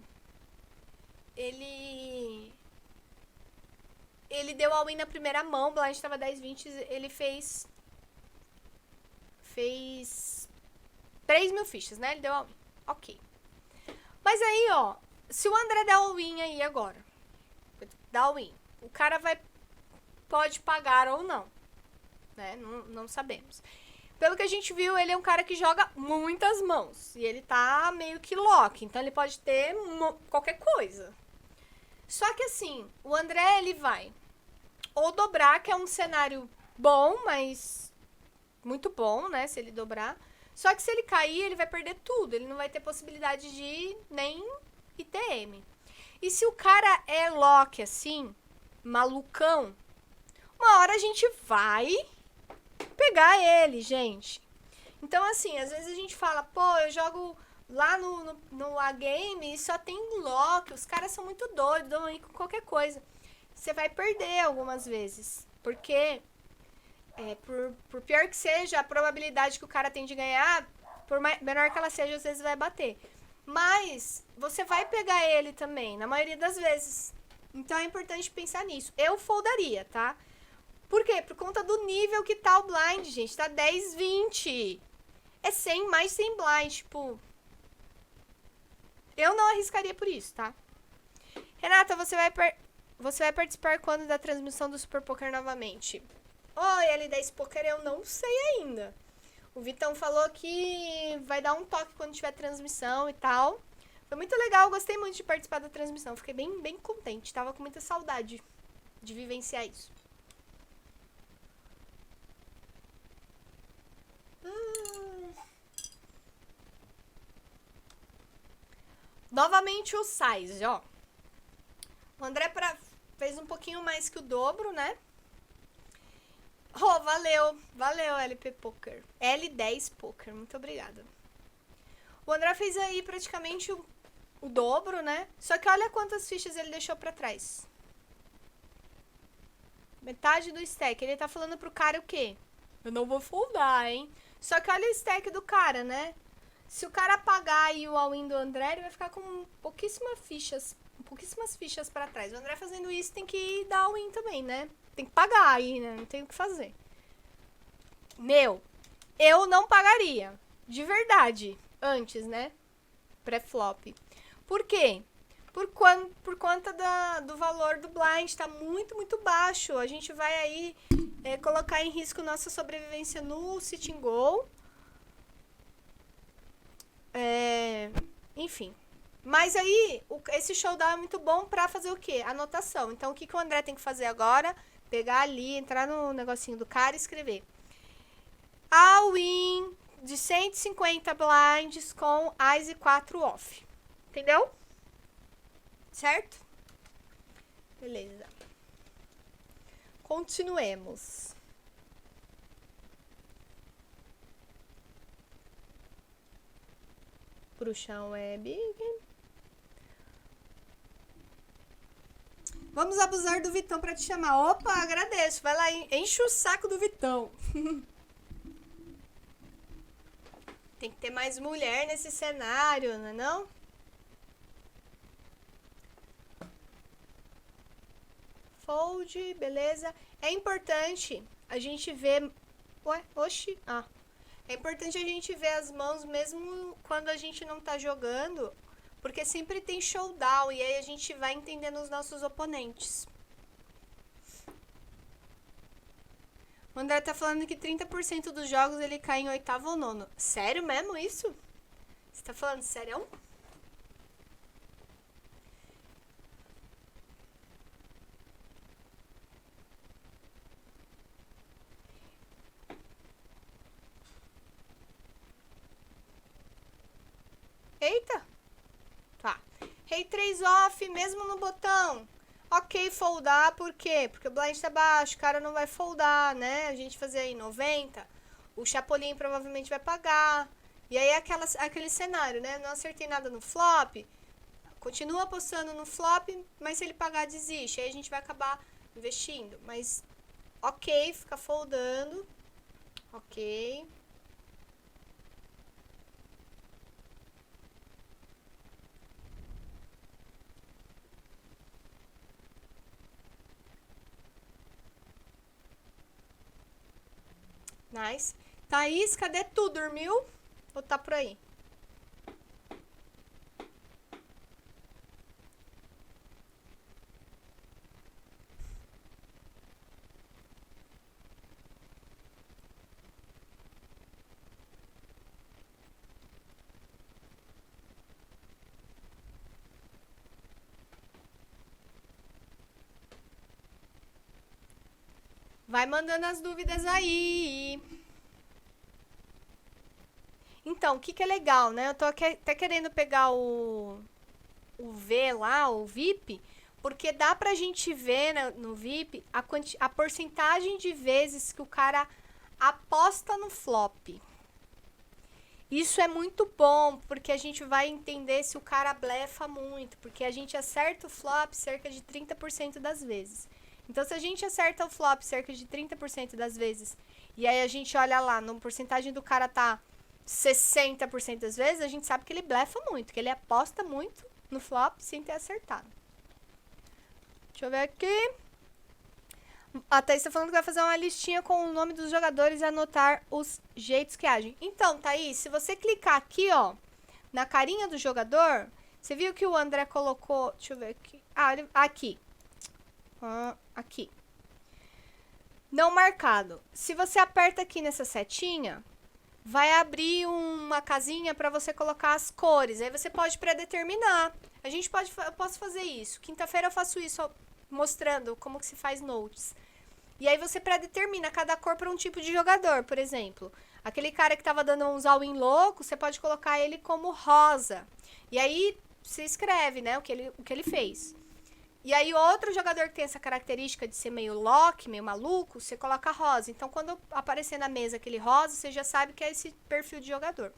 Ele deu all-in na primeira mão, o blind tava 10, 20, ele fez 3.000 fichas, né? Ele deu all-in. Ok. Mas aí, ó, se o André der all-in aí agora, dá all-in, o cara pode pagar ou não, né? Não sabemos. Pelo que a gente viu, ele é um cara que joga muitas mãos. E ele tá meio que lock, então ele pode ter qualquer coisa. Só que assim, o André, ele vai ou dobrar, que é um cenário bom, mas muito bom, né, se ele dobrar. Só que se ele cair, ele vai perder tudo. Ele não vai ter possibilidade de nem ITM. E se o cara é lock assim, malucão, uma hora a gente vai pegar ele, gente. Então, assim, às vezes a gente fala, pô, eu jogo lá no A-Game e só tem lock, os caras são muito doidos, dão aí com qualquer coisa. Você vai perder algumas vezes, porque por pior que seja, a probabilidade que o cara tem de ganhar, por menor que ela seja, às vezes vai bater. Mas você vai pegar ele também, na maioria das vezes. Então é importante pensar nisso. Eu foldaria, tá? Por quê? Por conta do nível que tá o blind, gente. Tá 10, 20. É 100 mais 100 blind, tipo... Eu não arriscaria por isso, tá? Renata, você vai participar quando da transmissão do Super Poker novamente? Oi, L10 Poker, eu não sei ainda. O Vitão falou que vai dar um toque quando tiver transmissão e tal. Foi muito legal, gostei muito de participar da transmissão. Fiquei bem, bem contente. Tava com muita saudade de vivenciar isso. Novamente o size, ó. O André fez um pouquinho mais que o dobro, né? Oh, valeu LP Poker. L10 Poker, muito obrigada. O André fez aí praticamente o dobro, né? Só que olha quantas fichas ele deixou pra trás. Metade do stack. Ele tá falando pro cara o quê? Eu não vou foldar, hein? Só que olha o stack do cara, né? Se o cara pagar aí o all-in do André, ele vai ficar com pouquíssimas fichas pra trás. O André fazendo isso tem que dar all-in também, né? Tem que pagar aí, né? Não tem o que fazer. Meu, eu não pagaria. De verdade. Antes, né? Pré-flop. Por quê? Por conta do valor do blind. Tá muito, muito baixo. A gente vai aí colocar em risco nossa sobrevivência no sit and go. Enfim. Mas aí, esse showdown é muito bom pra fazer o quê? Anotação. Então, o que o André tem que fazer agora? Pegar ali, entrar no negocinho do cara e escrever. All-in de 150 blinds com Ice 4 off. Entendeu? Certo? Beleza. Continuemos. Bruxão é big. Vamos abusar do Vitão pra te chamar. Opa, agradeço. Vai lá, enche o saco do Vitão. Tem que ter mais mulher nesse cenário, não é não? Fold, beleza. É importante a gente ver... Ué, oxi. É importante a gente ver as mãos mesmo quando a gente não tá jogando, porque sempre tem showdown e aí a gente vai entendendo os nossos oponentes. O André tá falando que 30% dos jogos ele cai em 8º ou 9º. Sério mesmo isso? Você tá falando sério? Eita! Tá. Rei 3 off, mesmo no botão. Ok, foldar, por quê? Porque o blind tá baixo, o cara não vai foldar, né? A gente fazer aí 90, o Chapolin provavelmente vai pagar. E aí aquele cenário, né? Não acertei nada no flop, continua apostando no flop, mas se ele pagar, desiste. Aí a gente vai acabar investindo. Mas, ok, fica foldando. Ok. Nice. Thaís, cadê tu? Dormiu? Ou tá por aí? Vai mandando as dúvidas aí. Então, o que é legal, né? Eu tô até querendo pegar o V lá, o VIP, porque dá pra gente ver no VIP a porcentagem de vezes que o cara aposta no flop. Isso é muito bom, porque a gente vai entender se o cara blefa muito, porque a gente acerta o flop cerca de 30% das vezes. Então, se a gente acerta o flop cerca de 30% das vezes, e aí a gente olha lá, no porcentagem do cara tá 60% das vezes, a gente sabe que ele blefa muito, que ele aposta muito no flop sem ter acertado. Deixa eu ver aqui. A Thaís tá falando que vai fazer uma listinha com o nome dos jogadores e anotar os jeitos que agem. Então, Thaís, se você clicar aqui, ó, na carinha do jogador, você viu que o André colocou... Deixa eu ver aqui. Aqui. Aqui. Não marcado. Se você aperta aqui nessa setinha, vai abrir uma casinha para você colocar as cores. Aí você pode predeterminar. Eu posso fazer isso. Quinta-feira eu faço isso, mostrando como que se faz notes. E aí você predetermina cada cor para um tipo de jogador, por exemplo. Aquele cara que tava dando uns all-in louco, você pode colocar ele como rosa. E aí você escreve, né, o que ele fez. E aí outro jogador que tem essa característica de ser meio lock, meio maluco, você coloca rosa. Então quando aparecer na mesa aquele rosa, você já sabe que é esse perfil de jogador.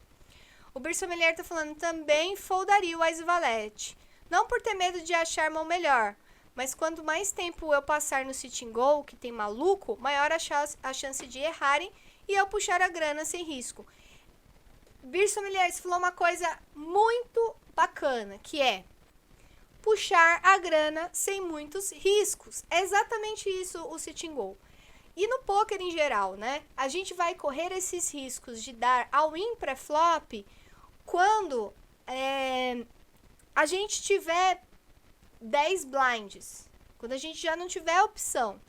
O Bir Sommelier tá falando, também foldaria o Ice Valete. Não por ter medo de achar mão melhor, mas quanto mais tempo eu passar no sit and go, que tem maluco, maior a chance de errarem e eu puxar a grana sem risco. Sommelier, você falou uma coisa muito bacana, que é puxar a grana sem muitos riscos. É exatamente isso o Sit and Go. E no poker em geral, né? A gente vai correr esses riscos de dar all-in pré-flop quando a gente tiver 10 blinds. Quando a gente já não tiver opção.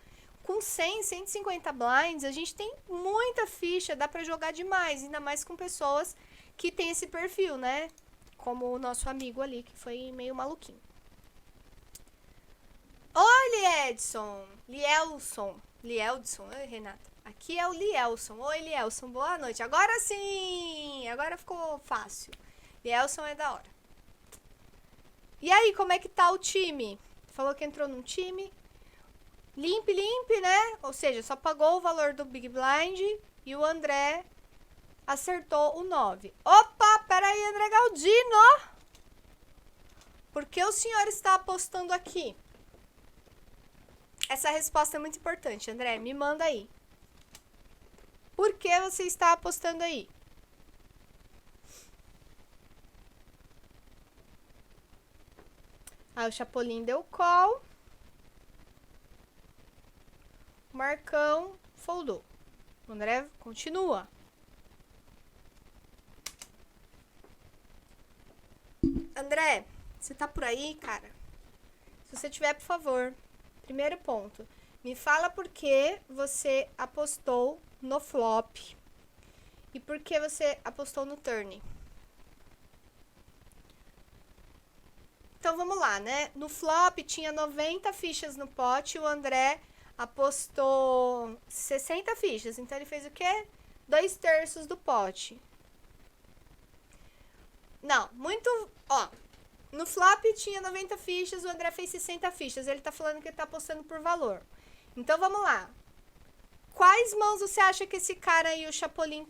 Com 100, 150 blinds, a gente tem muita ficha, dá pra jogar demais. Ainda mais com pessoas que tem esse perfil, né? Como o nosso amigo ali, que foi meio maluquinho. Oi, Liedson. Lieldson, oi, Renata. Aqui é o Lielson. Oi, Lielson, boa noite. Agora sim! Agora ficou fácil. Lielson é da hora. E aí, como é que tá o time? Falou que entrou num time. Limp, né? Ou seja, só pagou o valor do Big Blind e o André acertou o 9. Opa, peraí, André Galdino! Por que o senhor está apostando aqui? Essa resposta é muito importante, André. Me manda aí. Por que você está apostando aí? Aí o Chapolin deu call. O Marcão foldou. O André continua. André, você tá por aí, cara? Se você tiver, por favor. Primeiro ponto. Me fala por que você apostou no flop. E por que você apostou no turn. Então, vamos lá, né? No flop tinha 90 fichas no pote. O André apostou 60 fichas. Então, ele fez o quê? 2/3 do pote. Não, muito... Ó, no flop tinha 90 fichas, o André fez 60 fichas. Ele tá falando que ele tá apostando por valor. Então, vamos lá. Quais mãos você acha que esse cara aí, o Chapolin,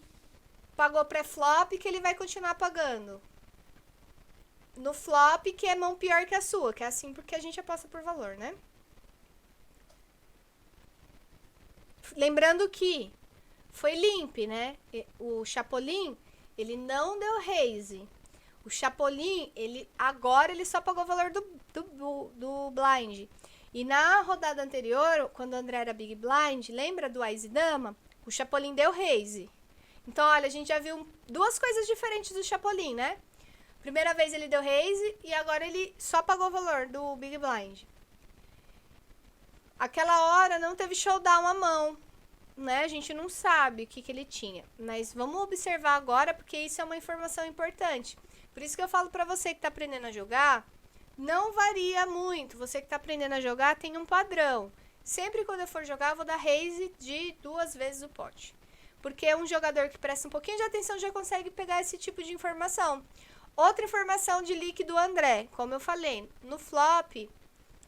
pagou pré-flop que ele vai continuar pagando? No flop, que é mão pior que a sua, que é assim porque a gente aposta por valor, né? Lembrando que foi limp, né? O Chapolin, ele não deu raise. O Chapolin, agora ele só pagou o valor do blind. E na rodada anterior, quando o André era big blind, lembra do Ás e Dama? O Chapolin deu raise. Então, olha, a gente já viu duas coisas diferentes do Chapolin, né? Primeira vez ele deu raise e agora ele só pagou o valor do big blind. Aquela hora não teve showdown à mão, né? A gente não sabe o que ele tinha. Mas vamos observar agora, porque isso é uma informação importante. Por isso que eu falo pra você que tá aprendendo a jogar, não varia muito. Você que tá aprendendo a jogar tem um padrão. Sempre quando eu for jogar, eu vou dar raise de 2 vezes o pote. Porque um jogador que presta um pouquinho de atenção já consegue pegar esse tipo de informação. Outra informação de leak do André. Como eu falei, no flop,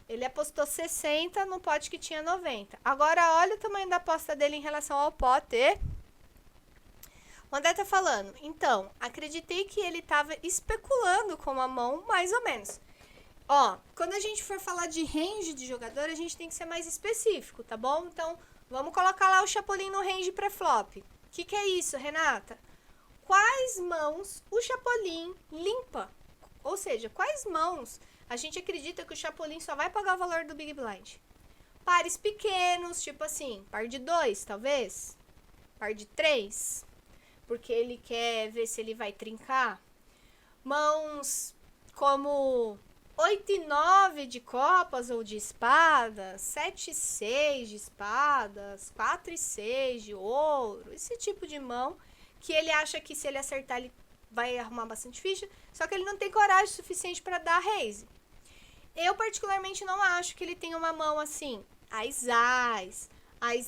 ele apostou 60 no pote que tinha 90. Agora, olha o tamanho da aposta dele em relação ao pote. O André tá falando, então, acreditei que ele tava especulando com a mão, mais ou menos. Ó, quando a gente for falar de range de jogador, a gente tem que ser mais específico, tá bom? Então, vamos colocar lá o Chapolin no range pré-flop. O que é isso, Renata? Quais mãos o Chapolin limpa? Ou seja, quais mãos a gente acredita que o Chapolin só vai pagar o valor do Big Blind? Pares pequenos, tipo assim, par de 2, talvez. Par de 3. Porque ele quer ver se ele vai trincar. Mãos como 8 e 9 de copas ou de espadas, 7 e 6 de espadas, 4 e 6 de ouro. Esse tipo de mão que ele acha que se ele acertar ele vai arrumar bastante ficha, só que ele não tem coragem suficiente para dar raise. Eu particularmente não acho que ele tenha uma mão assim, ás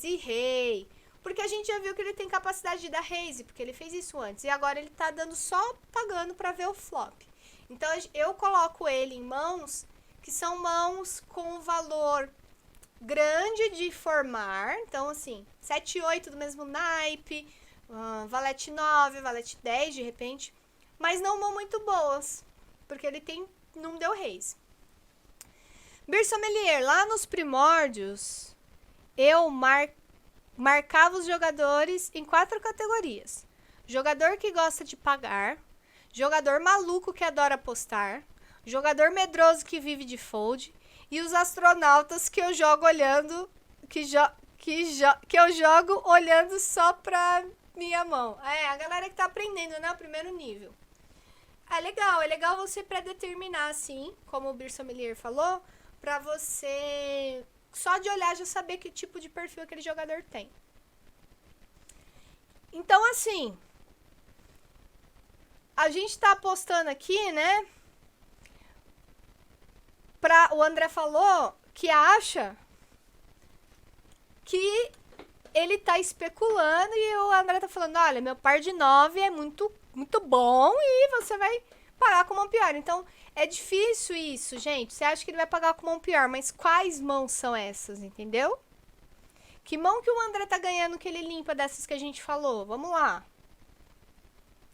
e rei, porque a gente já viu que ele tem capacidade de dar raise, porque ele fez isso antes, e agora ele tá dando só pagando para ver o flop. Então eu coloco ele em mãos que são mãos com valor grande de formar, então assim, 7 e 8 do mesmo naipe, valete 9, valete 10 de repente, mas não mão muito boas, porque ele não deu raise. Bir Sommelier, lá nos primórdios, eu marcava os jogadores em 4 categorias. jogador que gosta de pagar, jogador maluco que adora apostar, jogador medroso que vive de fold e os astronautas que eu jogo olhando, que eu jogo olhando só pra minha mão. É, a galera que tá aprendendo, né, o primeiro nível. É legal você predeterminar assim, como o Bir Sommelier falou, pra você só de olhar já saber que tipo de perfil aquele jogador tem. Então, assim, a gente tá apostando aqui, né? O André falou que acha que ele tá especulando e o André tá falando, olha, meu par de 9 é muito, muito bom e você vai pagar com mão pior. Então, é difícil isso, gente. Você acha que ele vai pagar com mão pior, mas quais mãos são essas, entendeu? Que mão que o André tá ganhando que ele limpa dessas que a gente falou? Vamos lá.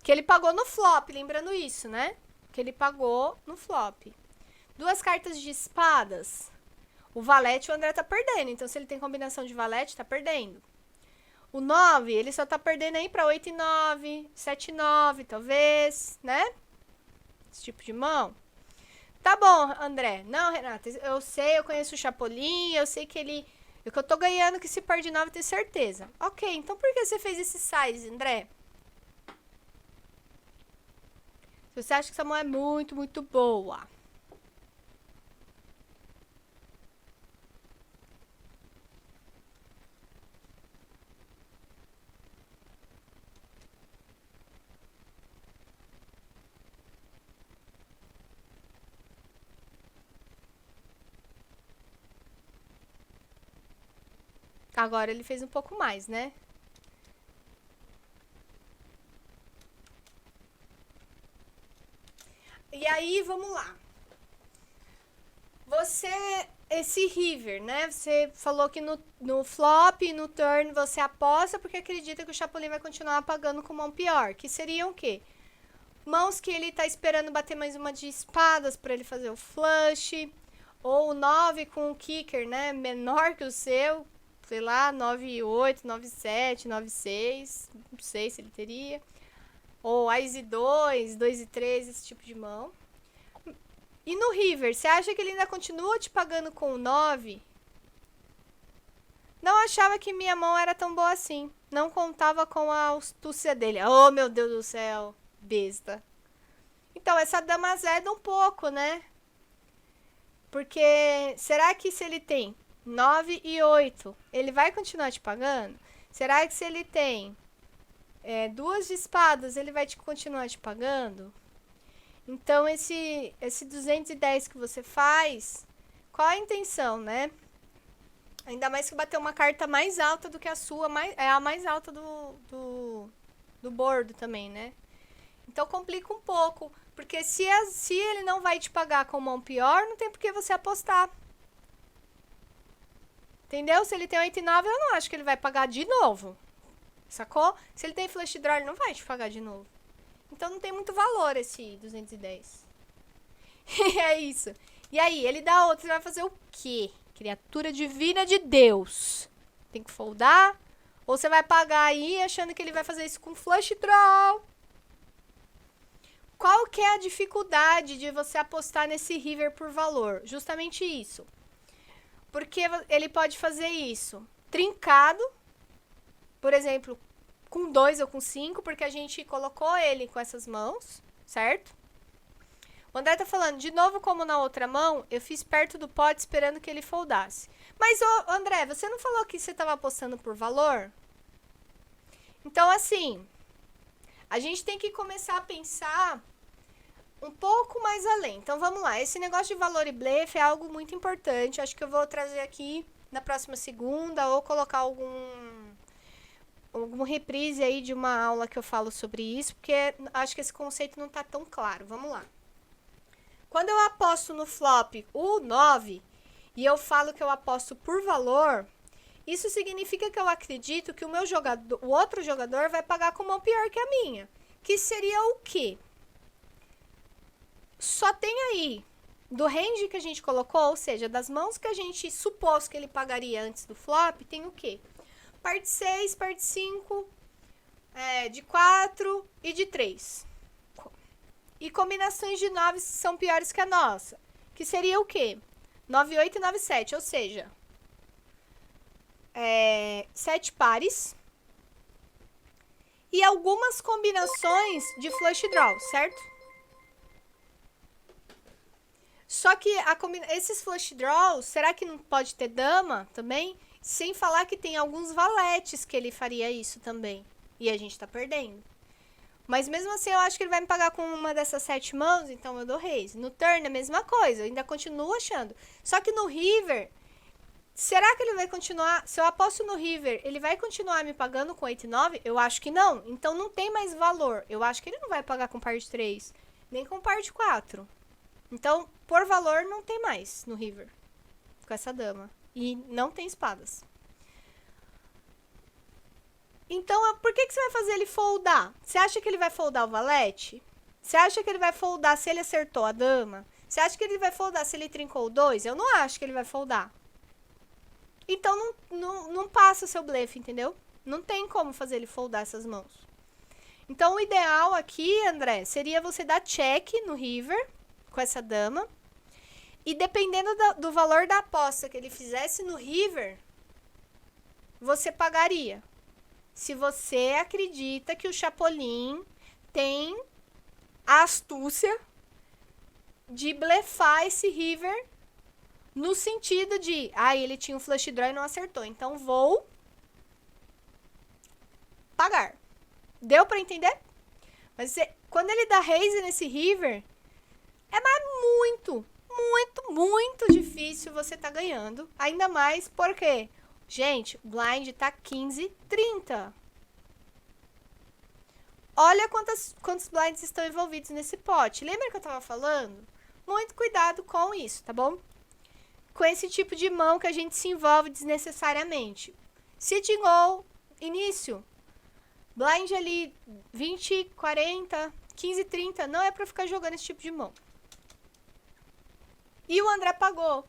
Que ele pagou no flop, lembrando isso, né? Que ele pagou no flop. 2 cartas de espadas. O valete o André tá perdendo. Então, se ele tem combinação de valete, tá perdendo. O 9, ele só tá perdendo aí pra 8 e 9, 7 e 9, talvez, né? Esse tipo de mão. Tá bom, André. Não, Renata, eu sei, eu conheço o Chapolin, eu sei que ele... O que eu tô ganhando que esse par de 9 eu tenho certeza. Ok, então por que você fez esse size, André? Se você acha que essa mão é muito, muito boa. Agora ele fez um pouco mais, né? E aí, vamos lá. Esse river, né? Você falou que no flop e no turn você aposta porque acredita que o Chapolin vai continuar pagando com mão pior. Que seriam o quê? Mãos que ele tá esperando bater mais uma de espadas para ele fazer o flush. Ou o 9 com o kicker, né? Menor que o seu. Sei lá, 9,8, 9,7, 9,6. Não sei se ele teria. Ou Ás e 2, 2 e 3, esse tipo de mão. E no river, você acha que ele ainda continua te pagando com o 9? Não achava que minha mão era tão boa assim. Não contava com a astúcia dele. Oh, meu Deus do céu. Besta. Então, essa dama azeda um pouco, né? Porque será que se ele tem 9 e 8, ele vai continuar te pagando? Será que se ele tem 2 de espadas, ele vai continuar te pagando? Então, esse 210 que você faz, qual a intenção, né? Ainda mais que bater uma carta mais alta do que a sua, é a mais alta do board também, né? Então, complica um pouco. Porque se ele não vai te pagar com mão pior, não tem por que você apostar. Entendeu? Se ele tem 8 e 9, eu não acho que ele vai pagar de novo. Sacou? Se ele tem flush draw, ele não vai te pagar de novo. Então não tem muito valor esse 210. É isso. E aí, ele dá outro, você vai fazer o quê? Criatura divina de Deus. Tem que foldar? Ou você vai pagar aí achando que ele vai fazer isso com flush draw? Qual que é a dificuldade de você apostar nesse river por valor? Justamente isso. Porque ele pode fazer isso trincado, por exemplo, com 2 ou com 5, porque a gente colocou ele com essas mãos, certo? O André tá falando, de novo como na outra mão, eu fiz perto do pote esperando que ele foldasse. Mas, André, você não falou que você tava apostando por valor? Então, assim, a gente tem que começar a pensar um pouco mais além. Então, vamos lá. Esse negócio de valor e blefe é algo muito importante. Acho que eu vou trazer aqui na próxima segunda ou colocar algum reprise aí de uma aula que eu falo sobre isso, porque acho que esse conceito não tá tão claro. Vamos lá. Quando eu aposto no flop o 9 e eu falo que eu aposto por valor, isso significa que eu acredito que o outro jogador vai pagar com mão pior que a minha. Que seria o quê? Só tem aí, do range que a gente colocou, ou seja, das mãos que a gente supôs que ele pagaria antes do flop, tem o quê? Parte 6, parte 5, de 4 e de 3. E combinações de 9 são piores que a nossa. Que seria o quê? 9, 8 e 9, 7. Ou seja, 7 pares. E algumas combinações de flush draw, certo? Só que esses flush draws, será que não pode ter dama também? Sem falar que tem alguns valetes que ele faria isso também. E a gente tá perdendo. Mas mesmo assim, eu acho que ele vai me pagar com uma dessas 7 mãos, então eu dou raise. No turn, a mesma coisa, eu ainda continuo achando. Só que no river, será que ele vai continuar? Se eu aposto no river, ele vai continuar me pagando com 8 e 9? Eu acho que não. Então não tem mais valor. Eu acho que ele não vai pagar com par de 3, nem com par de 4. Então, por valor, não tem mais no river com essa dama. E não tem espadas. Então, por que você vai fazer ele foldar? Você acha que ele vai foldar o valete? Você acha que ele vai foldar se ele acertou a dama? Você acha que ele vai foldar se ele trincou o 2? Eu não acho que ele vai foldar. Então, não passa o seu blefe, entendeu? Não tem como fazer ele foldar essas mãos. Então, o ideal aqui, André, seria você dar check no river com essa dama. E dependendo do valor da aposta que ele fizesse no river, você pagaria. Se você acredita que o Chapolin tem a astúcia de blefar esse river no sentido de, ele tinha um flush draw e não acertou, então vou pagar. Deu pra entender? Mas quando ele dá raise nesse river, muito, muito, muito difícil você tá ganhando. Ainda mais porque, gente, o blind tá 15, 30. Olha quantos blinds estão envolvidos nesse pote. Lembra que eu tava falando? Muito cuidado com isso, tá bom? Com esse tipo de mão que a gente se envolve desnecessariamente. Sitting all, início. Blind ali 20, 40, 15, 30. Não é pra ficar jogando esse tipo de mão. E o André pagou.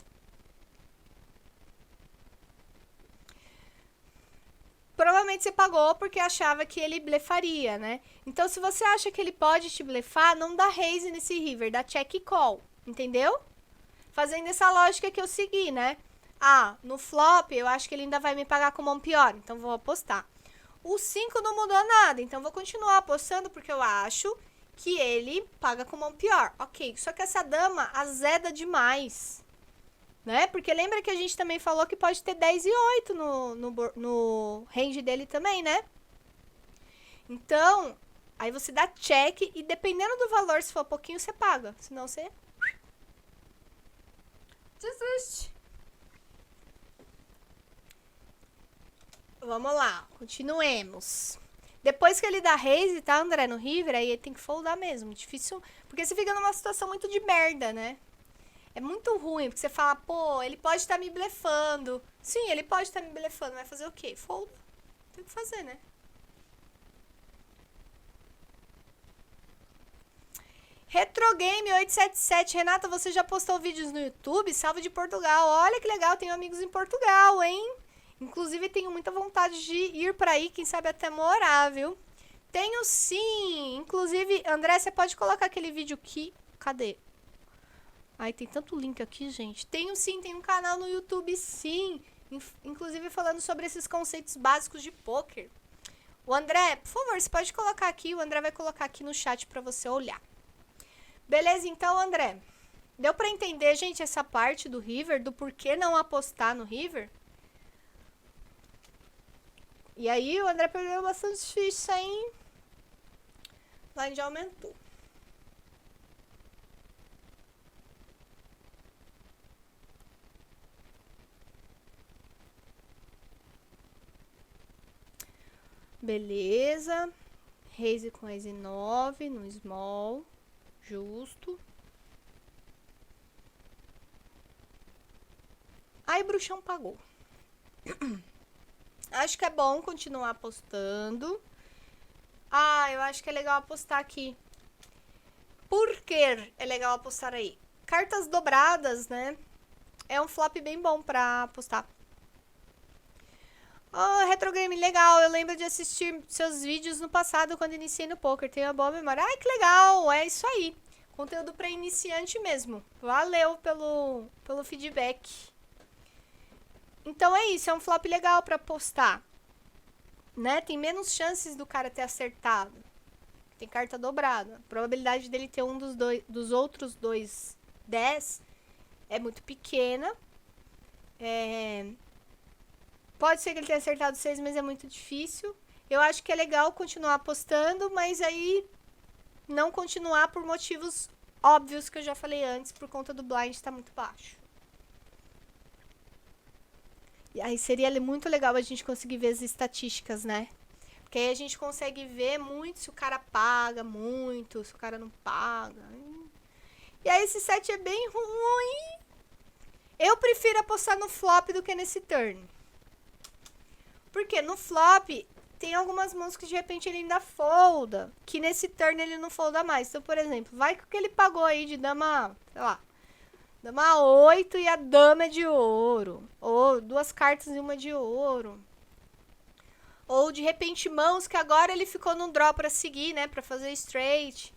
Provavelmente você pagou porque achava que ele blefaria, né? Então, se você acha que ele pode te blefar, não dá raise nesse river, dá check e call, entendeu? Fazendo essa lógica que eu segui, né? No flop, eu acho que ele ainda vai me pagar com mão pior, então vou apostar. O 5 não mudou nada, então vou continuar apostando porque eu acho que ele paga com mão pior. Ok, só que essa dama azeda demais, né? Porque lembra que a gente também falou que pode ter 10 e 8 no range dele também, né? Então, aí você dá check e dependendo do valor, se for pouquinho, você paga. Senão você desiste. Vamos lá, continuemos. Depois que ele dá raise, tá, André, no river, aí ele tem que foldar mesmo. Difícil, porque você fica numa situação muito de merda, né? É muito ruim, porque você fala, pô, ele pode estar me blefando. Sim, ele pode estar me blefando, vai fazer o quê? Folda. Tem que fazer, né? Retrogame 877. Renata, você já postou vídeos no YouTube? Salve de Portugal. Olha que legal, tenho amigos em Portugal, hein? Inclusive, tenho muita vontade de ir pra aí, quem sabe até morar, viu? Tenho sim. Inclusive, André, você pode colocar aquele vídeo aqui. Cadê? Ai, tem tanto link aqui, gente. Tenho sim, tem um canal no YouTube, sim. Inclusive falando sobre esses conceitos básicos de poker. O André, por favor, você pode colocar aqui. O André vai colocar aqui no chat pra você olhar. Beleza, então, André. Deu pra entender, gente, essa parte do river, do porquê não apostar no river? E aí, o André perdeu bastante ficha, hein? Blind aumentou. Beleza. Raise com raise 9 no small. Justo. Aí, bruxão pagou. Acho que é bom continuar apostando. Eu acho que é legal apostar aqui. Por que é legal apostar aí? Cartas dobradas, né? É um flop bem bom pra apostar. Oh, retrogame, legal. Eu lembro de assistir seus vídeos no passado quando iniciei no poker. Tenho uma boa memória. Ai, que legal. É isso aí. Conteúdo para iniciante mesmo. Valeu pelo feedback. Então é isso. É um flop legal para postar. Né? Tem menos chances do cara ter acertado. Tem carta dobrada. A probabilidade dele ter um dos outros dois 10 é muito pequena. Pode ser que ele tenha acertado 6, mas é muito difícil. Eu acho que é legal continuar apostando, mas aí não continuar por motivos óbvios que eu já falei antes, por conta do blind estar muito baixo. E aí seria muito legal a gente conseguir ver as estatísticas, né? Porque aí a gente consegue ver muito se o cara paga muito, se o cara não paga. E aí esse set é bem ruim. Eu prefiro apostar no flop do que nesse turn. Porque no flop tem algumas mãos que de repente ele ainda folda, que nesse turn ele não folda mais. Então, por exemplo, vai que o que ele pagou aí de dama, sei lá, dama 8 e a dama é de ouro. Ou 2 cartas e uma de ouro. Ou de repente mãos que agora ele ficou num draw pra seguir, né, pra fazer straight.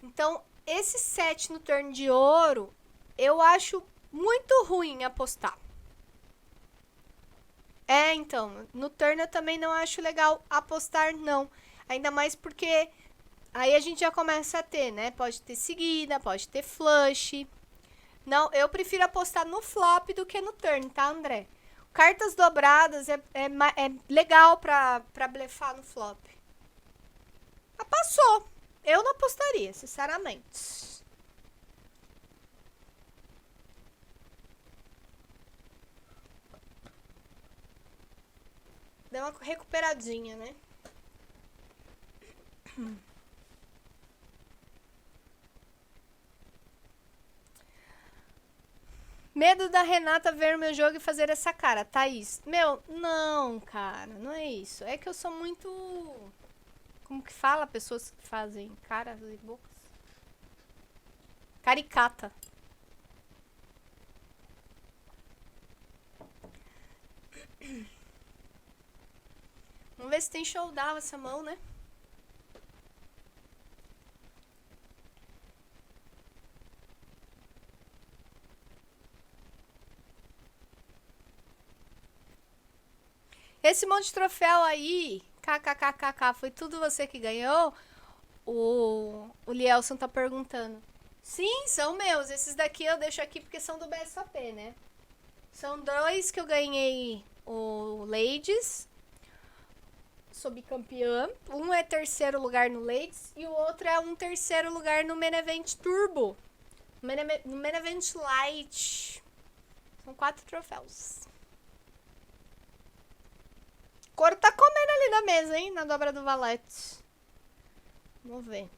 Então, esse set no turn de ouro, eu acho muito ruim apostar. Então, no turn eu também não acho legal apostar, não. Ainda mais porque aí a gente já começa a ter, né? Pode ter seguida, pode ter flush. Não, eu prefiro apostar no flop do que no turn, tá, André? Cartas dobradas é legal pra blefar no flop. Ah, passou. Eu não apostaria, sinceramente. Deu uma recuperadinha, né? Medo da Renata ver o meu jogo e fazer essa cara, Thaís. Meu, não, cara, não é isso. É que eu sou muito... Como que fala? Pessoas que fazem caras e bocas. Caricata. Vamos ver se tem showdown essa mão, né? Esse monte de troféu aí, kkkk, foi tudo você que ganhou? O Lielson tá perguntando. Sim, são meus. Esses daqui eu deixo aqui porque são do BSOP, né? São 2 que eu ganhei o Ladies. Sou bicampeã. Um é 3º lugar no Ladies e o outro é um 3º lugar no Main Event Turbo. No Main Event Light. São 4 troféus. O couro tá comendo ali na mesa, hein? Na dobra do valete. Vamos ver.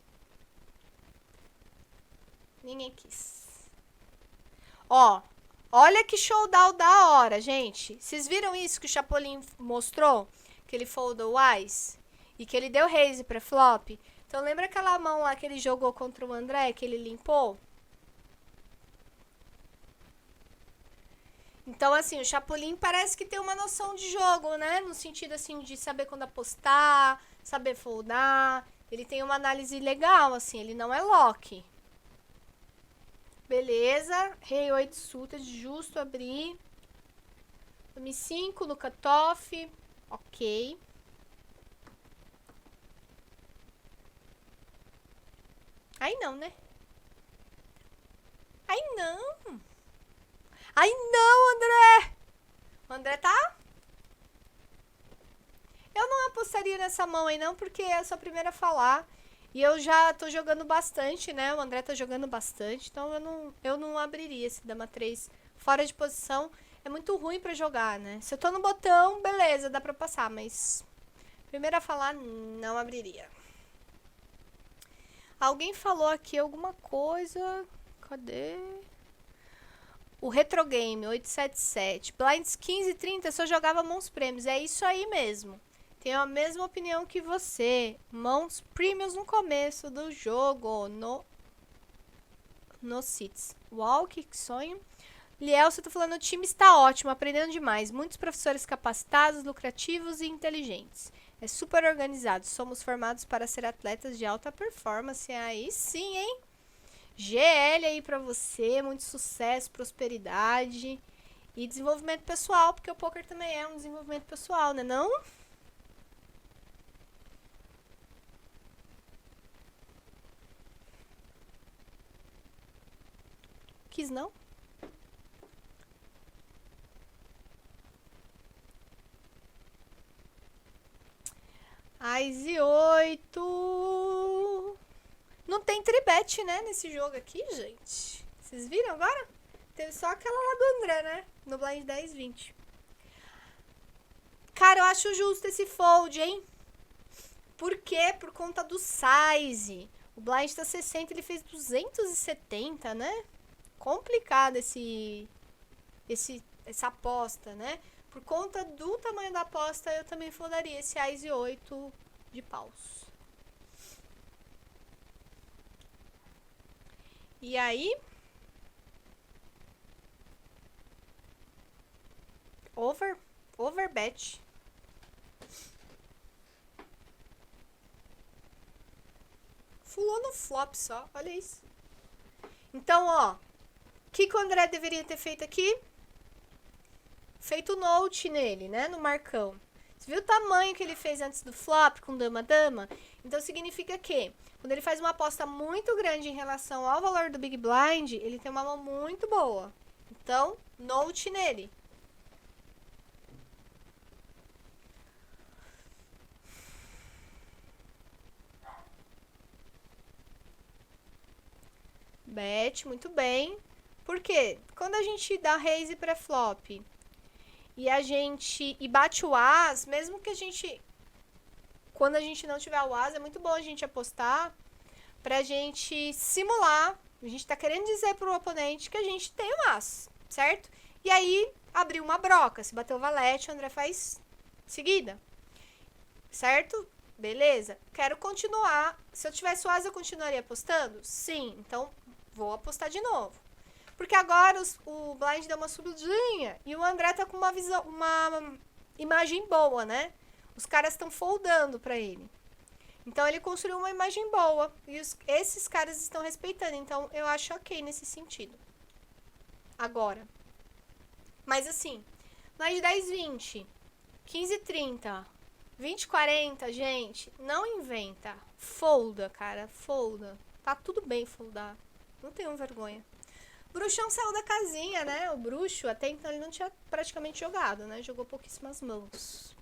Ninguém quis. Ó, olha que showdown da hora, gente. Vocês viram isso que o Chapolin mostrou? Que ele foldou o Ice? E que ele deu raise pra flop? Então lembra aquela mão lá que ele jogou contra o André, que ele limpou? Então, assim, o Chapolin parece que tem uma noção de jogo, né? No sentido, assim, de saber quando apostar, saber foldar. Ele tem uma análise legal, assim, ele não é lock. Beleza. Rei 8 suited, justo abrir. Dame 5 no cutoff. Ok. Aí não, né? Aí não. Ai, não, André! O André tá? Eu não apostaria nessa mão aí, não, porque é a sua primeira a falar. E eu já tô jogando bastante, né? O André tá jogando bastante, então eu não abriria esse dama 3 fora de posição. É muito ruim pra jogar, né? Se eu tô no botão, beleza, dá pra passar, mas... Primeira a falar, não abriria. Alguém falou aqui alguma coisa... Cadê? O Retrogame 877. Blinds 15 e 30 só jogava mãos prêmios. É isso aí mesmo. Tenho a mesma opinião que você. Mãos premiums no começo do jogo. No Seats. Uau, que sonho. Liel, você tá falando, o time está ótimo, aprendendo demais. Muitos professores capacitados, lucrativos e inteligentes. É super organizado. Somos formados para ser atletas de alta performance. Aí sim, hein? GL aí pra você, muito sucesso, prosperidade e desenvolvimento pessoal, porque o poker também é um desenvolvimento pessoal, né não? Quis não? Ais e 8. Não tem tribete, né, nesse jogo aqui, gente. Vocês viram agora? Teve só aquela lá do André, né? No blind 10, 20. Cara, eu acho justo esse fold, hein? Por quê? Por conta do size. O blind tá 60, ele fez 270, né? Complicado essa aposta, né? Por conta do tamanho da aposta, eu também foldaria esse Ás e 8 de paus. E aí? Overbet. Fulou no flop só, olha isso. Então, ó, o que o André deveria ter feito aqui? Feito note nele, né, no Marcão. Você viu o tamanho que ele fez antes do flop com dama-dama? Então significa que quando ele faz uma aposta muito grande em relação ao valor do Big Blind, ele tem uma mão muito boa. Então, note nele. Bet, muito bem. Por quê? Quando a gente dá raise pré-flop e bate o as, mesmo que a gente, quando a gente não tiver o as, é muito bom a gente apostar pra gente simular. A gente tá querendo dizer pro oponente que a gente tem o as, certo? E aí, abriu uma broca. Se bater o valete, o André faz seguida. Certo? Beleza? Quero continuar. Se eu tivesse o as, eu continuaria apostando? Sim. Então, vou apostar de novo. Porque agora o blind deu uma subidinha e o André tá com uma imagem boa, né? Os caras estão foldando pra ele. Então ele construiu uma imagem boa e esses caras estão respeitando. Então eu acho ok nesse sentido. Agora. Mas assim, mais de 10, 20, 15, 30, 20, 40, gente, não inventa. Folda, cara, folda. Tá tudo bem foldar. Não tenham vergonha. O bruxão saiu da casinha, né? O bruxo, até então ele não tinha praticamente jogado, né? Jogou pouquíssimas mãos.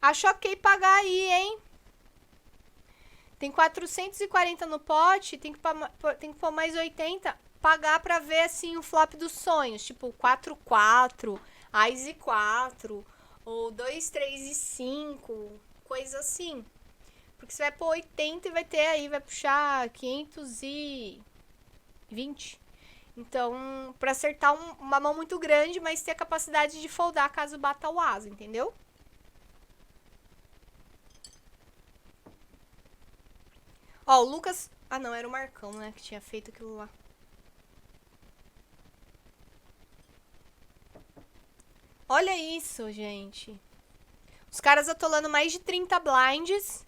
Acho ok pagar aí, hein? Tem 440 no pote, tem que pôr mais 80. Pagar pra ver, assim, o flop dos sonhos. Tipo, 4-4, Ás e 4, ou 2, 3 e 5, coisa assim. Porque você vai pôr 80 e vai ter aí, vai puxar 520. Então, pra acertar uma mão muito grande, mas ter a capacidade de foldar caso bata o as, entendeu? Ó, o Lucas... Ah, não, era o Marcão, né, que tinha feito aquilo lá. Olha isso, gente. Os caras atolando mais de 30 blinds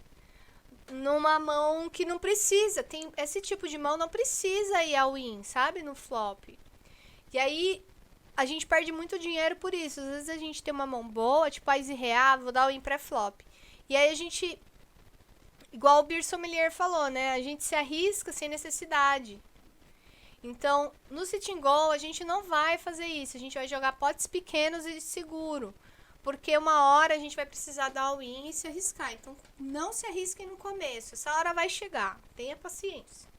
numa mão que não precisa. Tem esse tipo de mão não precisa ir ao win, sabe? No flop. E aí a gente perde muito dinheiro por isso. Às vezes a gente tem uma mão boa, tipo a Easy Rea, vou dar o win pré-flop. E aí a gente, igual o Beer Sommelier falou, né? A gente se arrisca sem necessidade. Então, no Sit and Go, a gente não vai fazer isso. A gente vai jogar potes pequenos e seguro. Porque uma hora a gente vai precisar dar all-in e se arriscar. Então, não se arrisquem no começo. Essa hora vai chegar. Tenha paciência.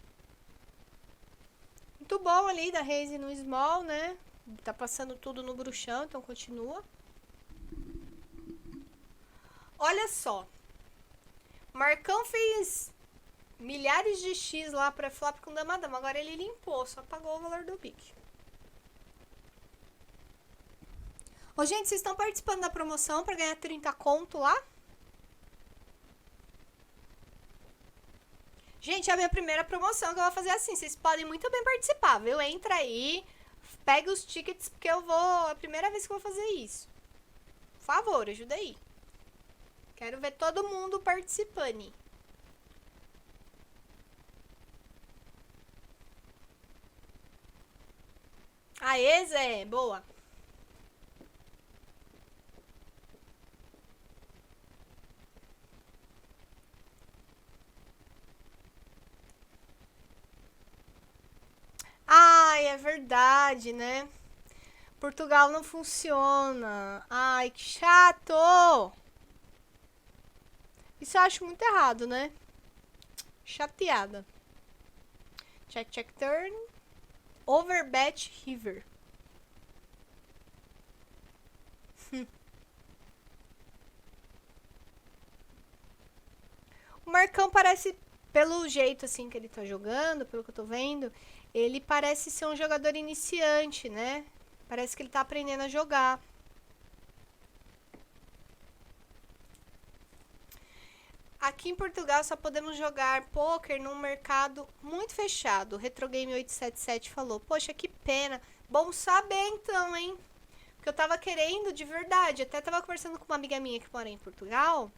Muito bom ali da raise no small, né? Tá passando tudo no bruxão, então continua. Olha só. Marcão fez milhares de X lá pra flop com dama-dama. Agora ele limpou, só pagou o valor do Big. Ô, gente, vocês estão participando da promoção pra ganhar 30 conto lá? Gente, é a minha primeira promoção que eu vou fazer assim. Vocês podem muito bem participar, viu? Entra aí, pega os tickets, porque eu vou... É a primeira vez que eu vou fazer isso. Por favor, ajuda aí. Quero ver todo mundo participando. Aê, Zé! Boa! Ai, é verdade, né? Portugal não funciona. Ai, que chato! Isso eu acho muito errado, né? Chateada. Check, check, turn. Overbet River. O Marcão parece, pelo jeito assim que ele tá jogando, pelo que eu tô vendo, ele parece ser um jogador iniciante, né? Parece que ele tá aprendendo a jogar. Aqui em Portugal só podemos jogar poker num mercado muito fechado. O Retrogame 877 falou: "Poxa, que pena. Bom saber então, hein? Porque eu tava querendo de verdade. Até tava conversando com uma amiga minha que mora em Portugal,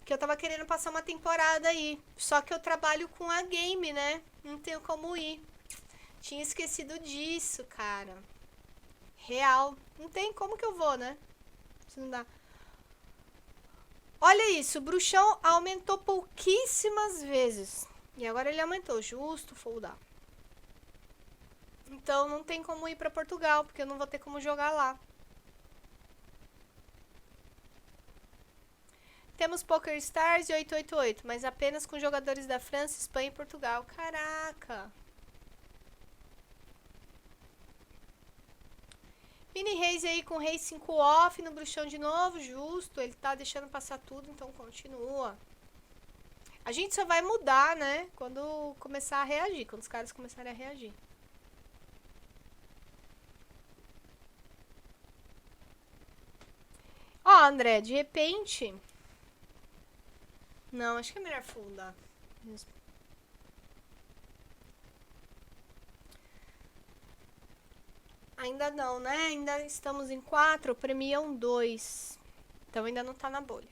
que eu tava querendo passar uma temporada aí. Só que eu trabalho com a game, né? Não tenho como ir. Tinha esquecido disso, cara. Real. Não tem como que eu vou, né? Se não dá. Olha isso, o bruxão aumentou pouquíssimas vezes. E agora ele aumentou, justo, foldar. Então não tem como ir pra Portugal, porque eu não vou ter como jogar lá. Temos Poker Stars e 888, mas apenas com jogadores da França, Espanha e Portugal. Caraca! Mini Reis aí com Rei 5 off no bruxão de novo, justo. Ele tá deixando passar tudo, então continua. A gente só vai mudar, né? Quando começar a reagir, quando os caras começarem a reagir. Ó, André, de repente... Não, acho que é melhor foldar. Ainda não, né? Ainda estamos em 4, premiam 2. Então ainda não tá na bolha.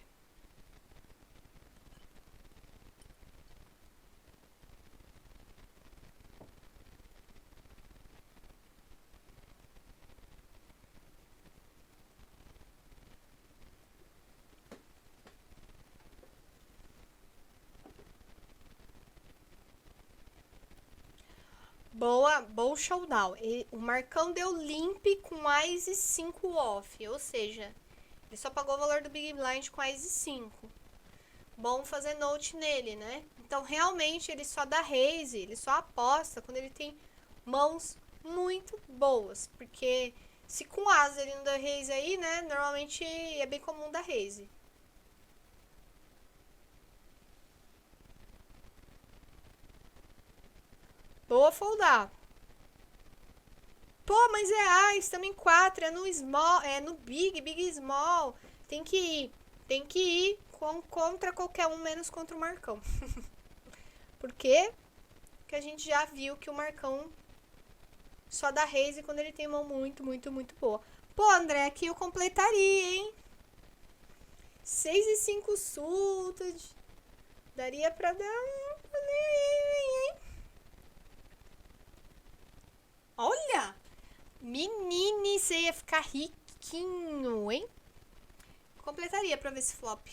Boa, bom showdown. O Marcão deu limp com Ice 5 off, ou seja, ele só pagou o valor do Big Blind com Ice 5. Bom fazer note nele, né? Então realmente ele só dá raise, ele só aposta quando ele tem mãos muito boas, porque se com asa ele não dá raise aí, né? Normalmente é bem comum dar raise. Boa foldar. Pô, mas é Ice, também 4, é no small, é no big, big e small. Tem que ir. Tem que ir contra qualquer um, menos contra o Marcão. Por quê? Porque a gente já viu que o Marcão só dá raise quando ele tem mão muito, muito, muito boa. Pô, André, aqui eu completaria, hein? 6 e 5 suited. Daria pra dar um... hein? Olha! Menine, você ia ficar riquinho, hein? Completaria pra ver esse flop.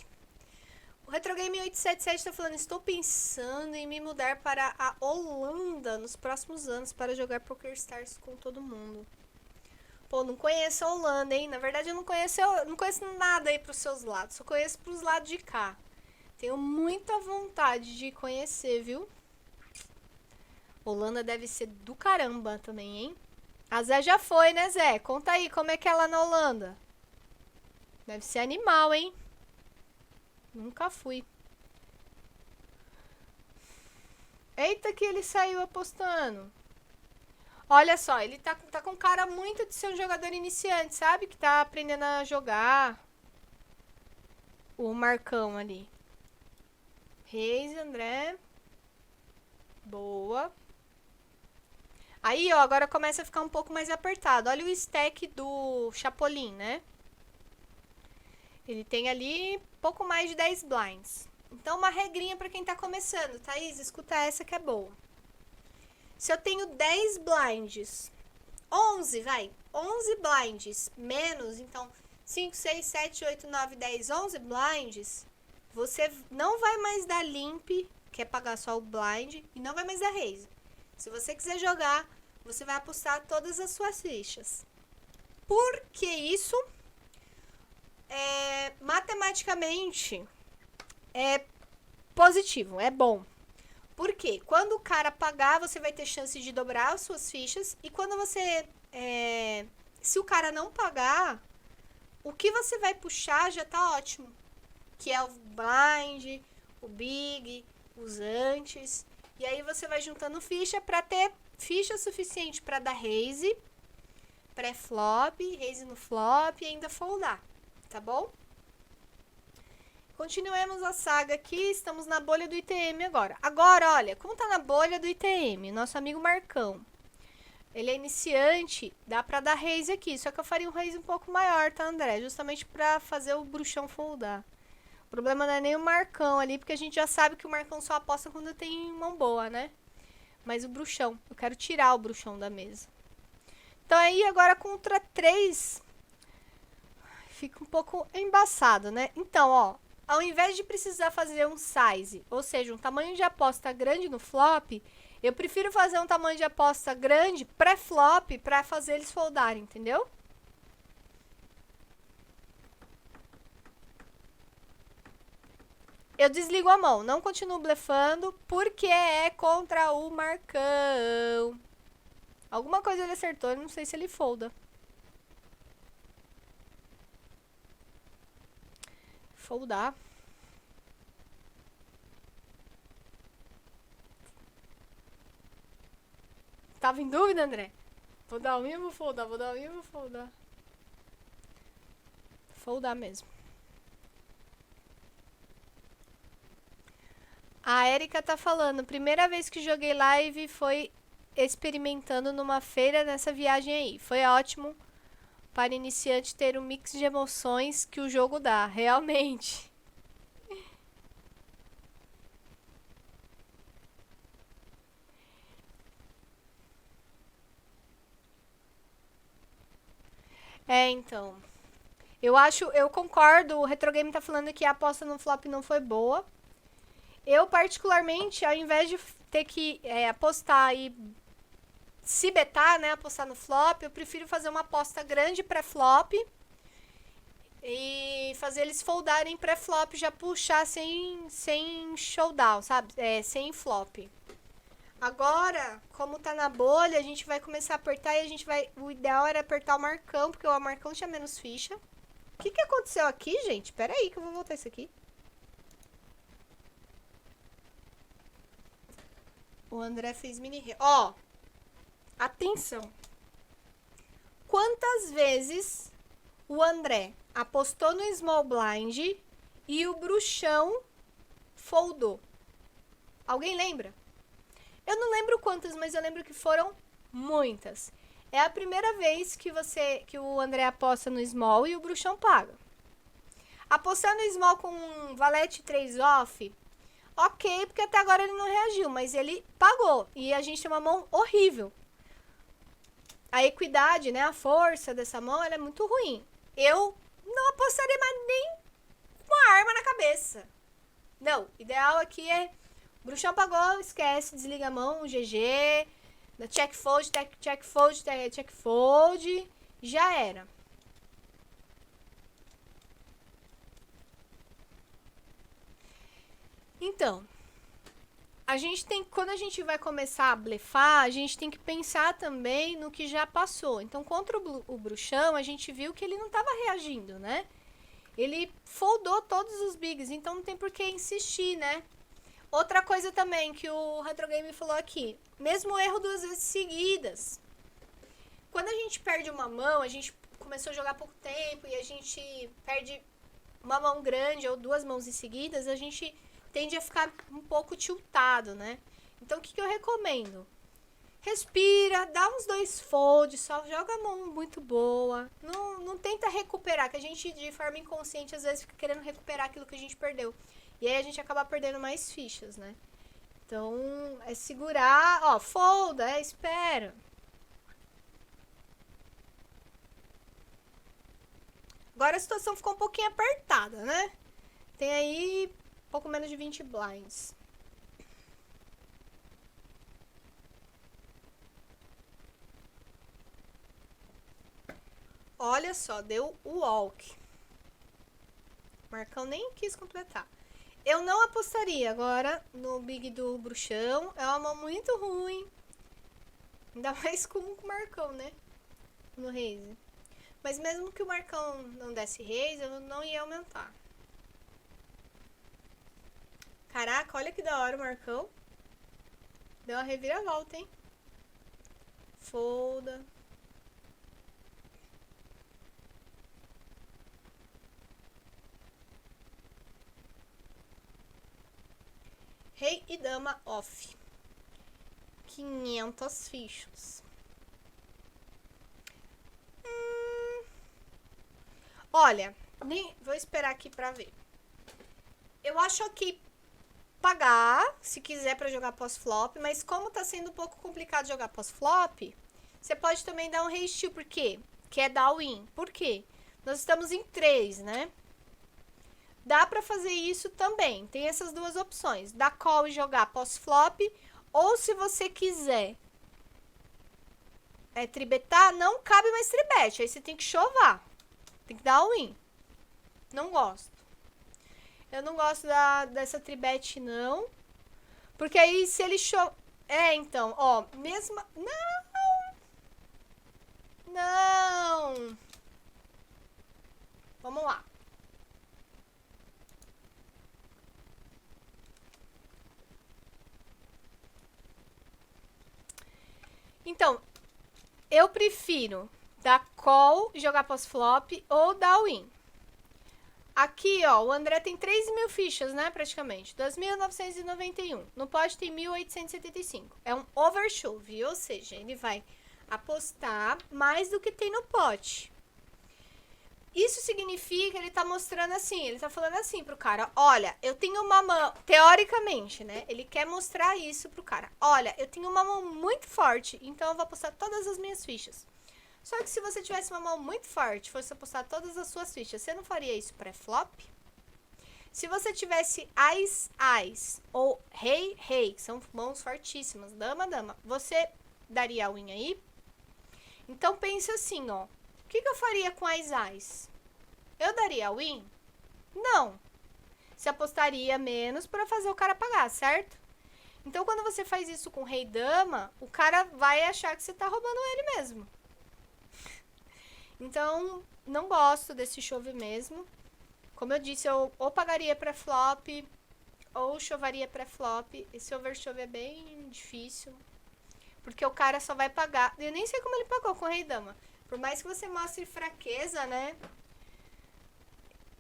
O Retrogame 877 tá falando: estou pensando em me mudar para a Holanda nos próximos anos para jogar PokerStars com todo mundo. Pô, não conheço a Holanda, hein? Na verdade, eu não conheço nada aí pros seus lados. Só conheço pros lados de cá. Tenho muita vontade de conhecer, viu? Holanda deve ser do caramba também, hein? A Zé já foi, né, Zé? Conta aí, como é que é lá na Holanda? Deve ser animal, hein? Nunca fui. Eita que ele saiu apostando. Olha só, ele tá com cara muito de ser um jogador iniciante, sabe? Que tá aprendendo a jogar. O Marcão ali. Reis, André. Boa. Aí, ó, agora começa a ficar um pouco mais apertado. Olha o stack do Chapolin, né? Ele tem ali pouco mais de 10 blinds. Então, uma regrinha para quem tá começando. Thaís, escuta essa que é boa. Se eu tenho 10 blinds, 11, vai, 11 blinds menos, então 5, 6, 7, 8, 9, 10, 11 blinds, você não vai mais dar limp, que é pagar só o blind, e não vai mais dar raise. Se você quiser jogar, você vai apostar todas as suas fichas. Por que isso? Matematicamente é positivo, é bom. Por quê? Quando o cara pagar, você vai ter chance de dobrar as suas fichas. E quando você... se o cara não pagar, o que você vai puxar já tá ótimo. Que é o blind, o big, os antes. E aí você vai juntando ficha para ter ficha suficiente para dar raise, pré-flop, raise no flop e ainda foldar. Tá bom? Continuemos a saga aqui, estamos na bolha do ITM agora. Agora, olha, como tá na bolha do ITM, nosso amigo Marcão. Ele é iniciante, dá pra dar raise aqui, só que eu faria um raise um pouco maior, tá, André? Justamente pra fazer o bruxão foldar. O problema não é nem o Marcão ali, porque a gente já sabe que o Marcão só aposta quando tem mão boa, né? Mas o bruxão, eu quero tirar o bruxão da mesa. Então aí agora contra 3... fica um pouco embaçado, né? Então, ó, ao invés de precisar fazer um size, ou seja, um tamanho de aposta grande no flop, eu prefiro fazer um tamanho de aposta grande pré-flop para fazer eles foldarem, entendeu? Eu desligo a mão, não continuo blefando, porque é contra o Marcão. Alguma coisa ele acertou, eu não sei se ele folda. Foldar. Tava em dúvida, André? Vou dar um e vou foldar, vou dar um e vou foldar. Foldar mesmo. A Erika tá falando, primeira vez que joguei live foi experimentando numa feira nessa viagem aí. Foi ótimo para iniciante ter um mix de emoções que o jogo dá, realmente. Então. Eu concordo, o Retrogame tá falando que a aposta no flop não foi boa. Eu, particularmente, ao invés de ter que apostar e se betar, né, apostar no flop, eu prefiro fazer uma aposta grande pré-flop e fazer eles foldarem pré-flop, já puxar sem showdown, sabe? Sem flop. Agora, como tá na bolha, a gente vai começar a apertar e a gente vai... O ideal era apertar o Marcão, porque o Marcão tinha menos ficha. O que aconteceu aqui, gente? Pera aí que eu vou voltar isso aqui. O André fez mini... Ó, atenção. Quantas vezes o André apostou no small blind e o bruxão foldou? Alguém lembra? Eu não lembro quantas, mas eu lembro que foram muitas. É a primeira vez que o André aposta no small e o bruxão paga. Apostar no small com um valete 3 off, ok, porque até agora ele não reagiu, mas ele pagou. E a gente tem uma mão horrível. A equidade, né, a força dessa mão, ela é muito ruim. Eu não apostaria mais nem uma arma na cabeça. Não, ideal aqui é... Bruxão pagou, esquece, desliga a mão, GG... Check fold, check fold, check fold, já era. Então, quando a gente vai começar a blefar, a gente tem que pensar também no que já passou. Então, contra o bruxão, a gente viu que ele não estava reagindo, né? Ele foldou todos os bigs, então não tem por que insistir, né? Outra coisa também que o Retrogame falou aqui, mesmo erro 2 vezes seguidas. Quando a gente perde uma mão, a gente começou a jogar há pouco tempo e a gente perde uma mão grande ou 2 mãos em seguidas, a gente tende a ficar um pouco tiltado, né? Então, o que eu recomendo? Respira, dá uns 2 folds, só joga a mão muito boa. Não tenta recuperar, que a gente, de forma inconsciente, às vezes fica querendo recuperar aquilo que a gente perdeu. E aí a gente acaba perdendo mais fichas, né? Então, é segurar, ó, folda, espera. Agora a situação ficou um pouquinho apertada, né? Tem aí pouco menos de 20 blinds. Olha só, deu o walk. O Marcão nem quis completar. Eu não apostaria agora no big do bruxão. É uma mão muito ruim. Ainda mais com o Marcão, né? No raise. Mas mesmo que o Marcão não desse raise, eu não ia aumentar. Caraca, olha que da hora o Marcão. Deu uma reviravolta, hein? Folda. Rei e dama off. 500 fichas. Olha, nem vou esperar aqui pra ver. Eu acho ok pagar, se quiser, pra jogar pós-flop, mas como tá sendo um pouco complicado jogar pós-flop, você pode também dar um rei-steal, por quê? Que é dar win. Por quê? Nós estamos em 3, né? Dá pra fazer isso também. Tem essas duas opções. Dar call e jogar pós-flop, ou se você quiser tribetar, não cabe mais tribete. Aí você tem que chovar. Tem que dar win. Não gosto. Eu não gosto dessa tribete, não. Porque aí, se ele chover... então, ó, mesma... Não! Não! Vamos lá. Então, eu prefiro dar call e jogar pós-flop ou dar win. Aqui, ó, o André tem 3.000 fichas, né, praticamente. 2.991. No pot tem 1.875. É um overshove, ou seja, ele vai apostar mais do que tem no pot. Isso significa que ele tá mostrando assim, ele tá falando assim pro cara, olha, eu tenho uma mão, teoricamente, né, ele quer mostrar isso pro cara. Olha, eu tenho uma mão muito forte, então eu vou apostar todas as minhas fichas. Só que se você tivesse uma mão muito forte, fosse apostar todas as suas fichas, você não faria isso pré-flop? Se você tivesse Ás, ou Rei, que são mãos fortíssimas, Dama, você daria win aí? Então pense assim, ó. O que eu faria com Ás? Eu daria win? Não. Você apostaria menos para fazer o cara pagar, certo? Então quando você faz isso com Rei Dama, o cara vai achar que você tá roubando ele mesmo. Então, não gosto desse chove mesmo. Como eu disse, eu ou pagaria pra flop, ou chovaria pra flop. Esse overshove é bem difícil. Porque o cara só vai pagar. Eu nem sei como ele pagou com o Rei Dama. Por mais que você mostre fraqueza, né?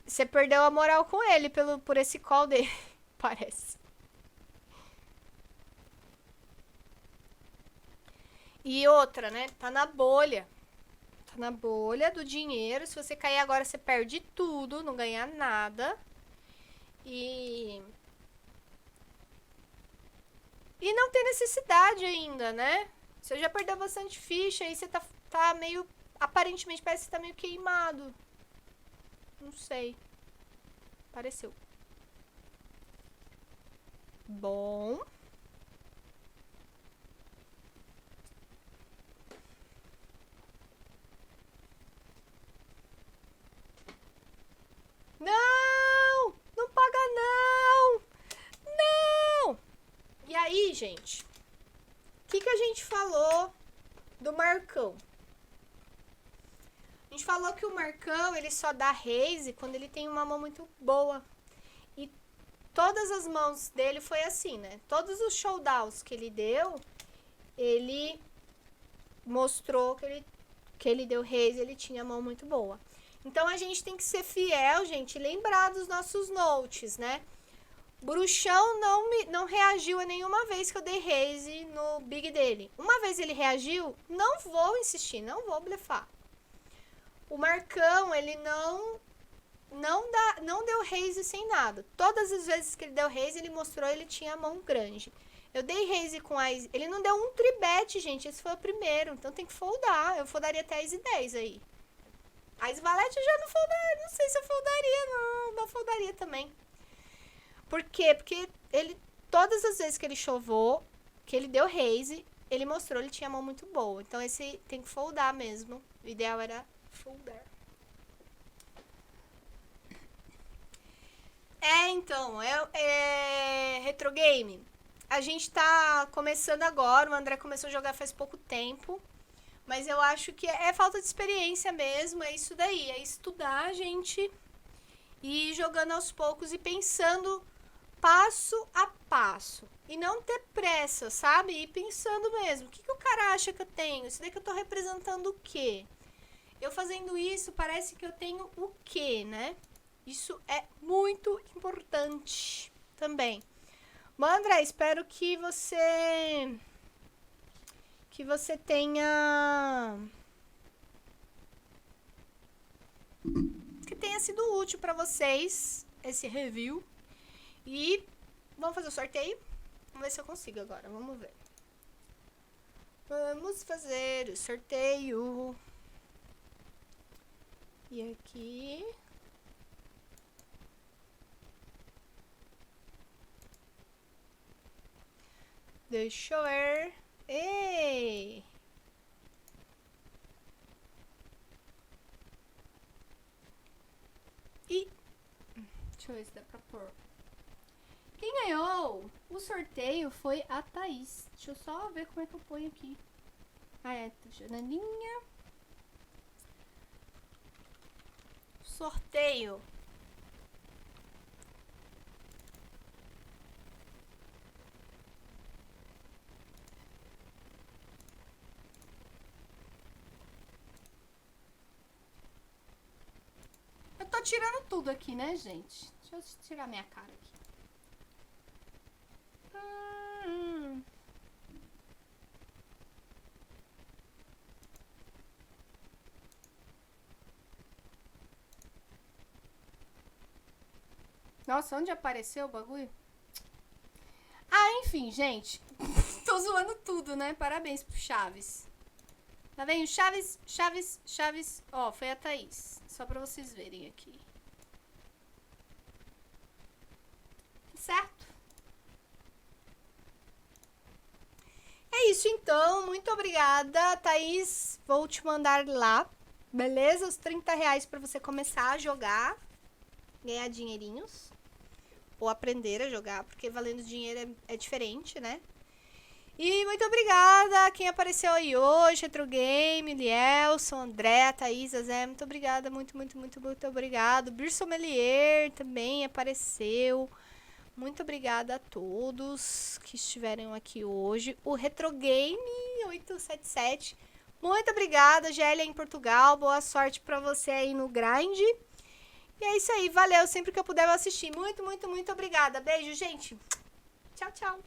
Você perdeu a moral com ele por esse call dele. Parece. E outra, né? Tá na bolha. Na bolha do dinheiro. Se você cair agora, você perde tudo, não ganha nada. E não tem necessidade ainda, né? Você já perdeu bastante ficha, aí você tá meio... Aparentemente parece que você tá meio queimado. Não sei. Pareceu. Bom. Não! Não paga não! Não! E aí, gente? O que a gente falou do Marcão? A gente falou que o Marcão, ele só dá raise quando ele tem uma mão muito boa. E todas as mãos dele foi assim, né? Todos os showdowns que ele deu, ele mostrou que ele deu raise, ele tinha a mão muito boa. Então, a gente tem que ser fiel, gente, lembrar dos nossos notes, né? Bruxão não reagiu a nenhuma vez que eu dei raise no big dele. Uma vez ele reagiu, não vou insistir, não vou blefar. O Marcão, ele não deu raise sem nada. Todas as vezes que ele deu raise, ele mostrou ele tinha a mão grande. Eu dei raise com a Ice. Ele não deu um tribet, gente. Esse foi o primeiro. Então tem que foldar. Eu foldaria até a Ice 10 aí. A Ice Valete eu já não foldaria. Não sei se eu foldaria, não. Não foldaria também. Por quê? Porque ele, todas as vezes que ele chovou, que ele deu raise, ele mostrou ele tinha a mão muito boa. Então esse tem que foldar mesmo. O ideal era foldar. Então, retro game. A gente tá começando agora, o André começou a jogar faz pouco tempo, mas eu acho que é falta de experiência mesmo, é isso daí, é estudar, gente, e ir jogando aos poucos e pensando passo a passo. E não ter pressa, sabe? E pensando mesmo, o que o cara acha que eu tenho? Isso daí que eu tô representando o quê? Eu fazendo isso, parece que eu tenho o quê, né? Isso é muito importante também. Bom, André, espero que você tenha sido útil para vocês esse review. E vamos fazer o sorteio? Vamos ver se eu consigo agora, vamos ver. Vamos fazer o sorteio. E aqui... Deixa eu ver. Ei! E... deixa eu ver se dá pra pôr. Quem ganhou o sorteio foi a Thaís. Deixa eu só ver como é que eu ponho aqui. Ah, janelinha. Sorteio. Eu tô tirando tudo aqui, né, gente? Deixa eu tirar minha cara aqui. Nossa, onde apareceu o bagulho? Ah, enfim, gente. Tô zoando tudo, né? Parabéns pro Chaves. Tá vendo? Chaves. Ó, foi a Thaís. Só pra vocês verem aqui. Certo? É isso então. Muito obrigada, Thaís. Vou te mandar lá. Beleza? Os R$30 pra você começar a jogar. Ganhar dinheirinhos. Ou aprender a jogar, porque valendo dinheiro é diferente, né? E muito obrigada a quem apareceu aí hoje, Retro Game, Lielson, André, Thaís, Zé, muito obrigada, muito obrigado. Bir Sommelier também apareceu. Muito obrigada a todos que estiveram aqui hoje. O Retro Game 877, muito obrigada, Gélia em Portugal, boa sorte pra você aí no grind. E é isso aí, valeu, sempre que eu puder eu assistir. Muito obrigada. Beijo, gente. Tchau, tchau.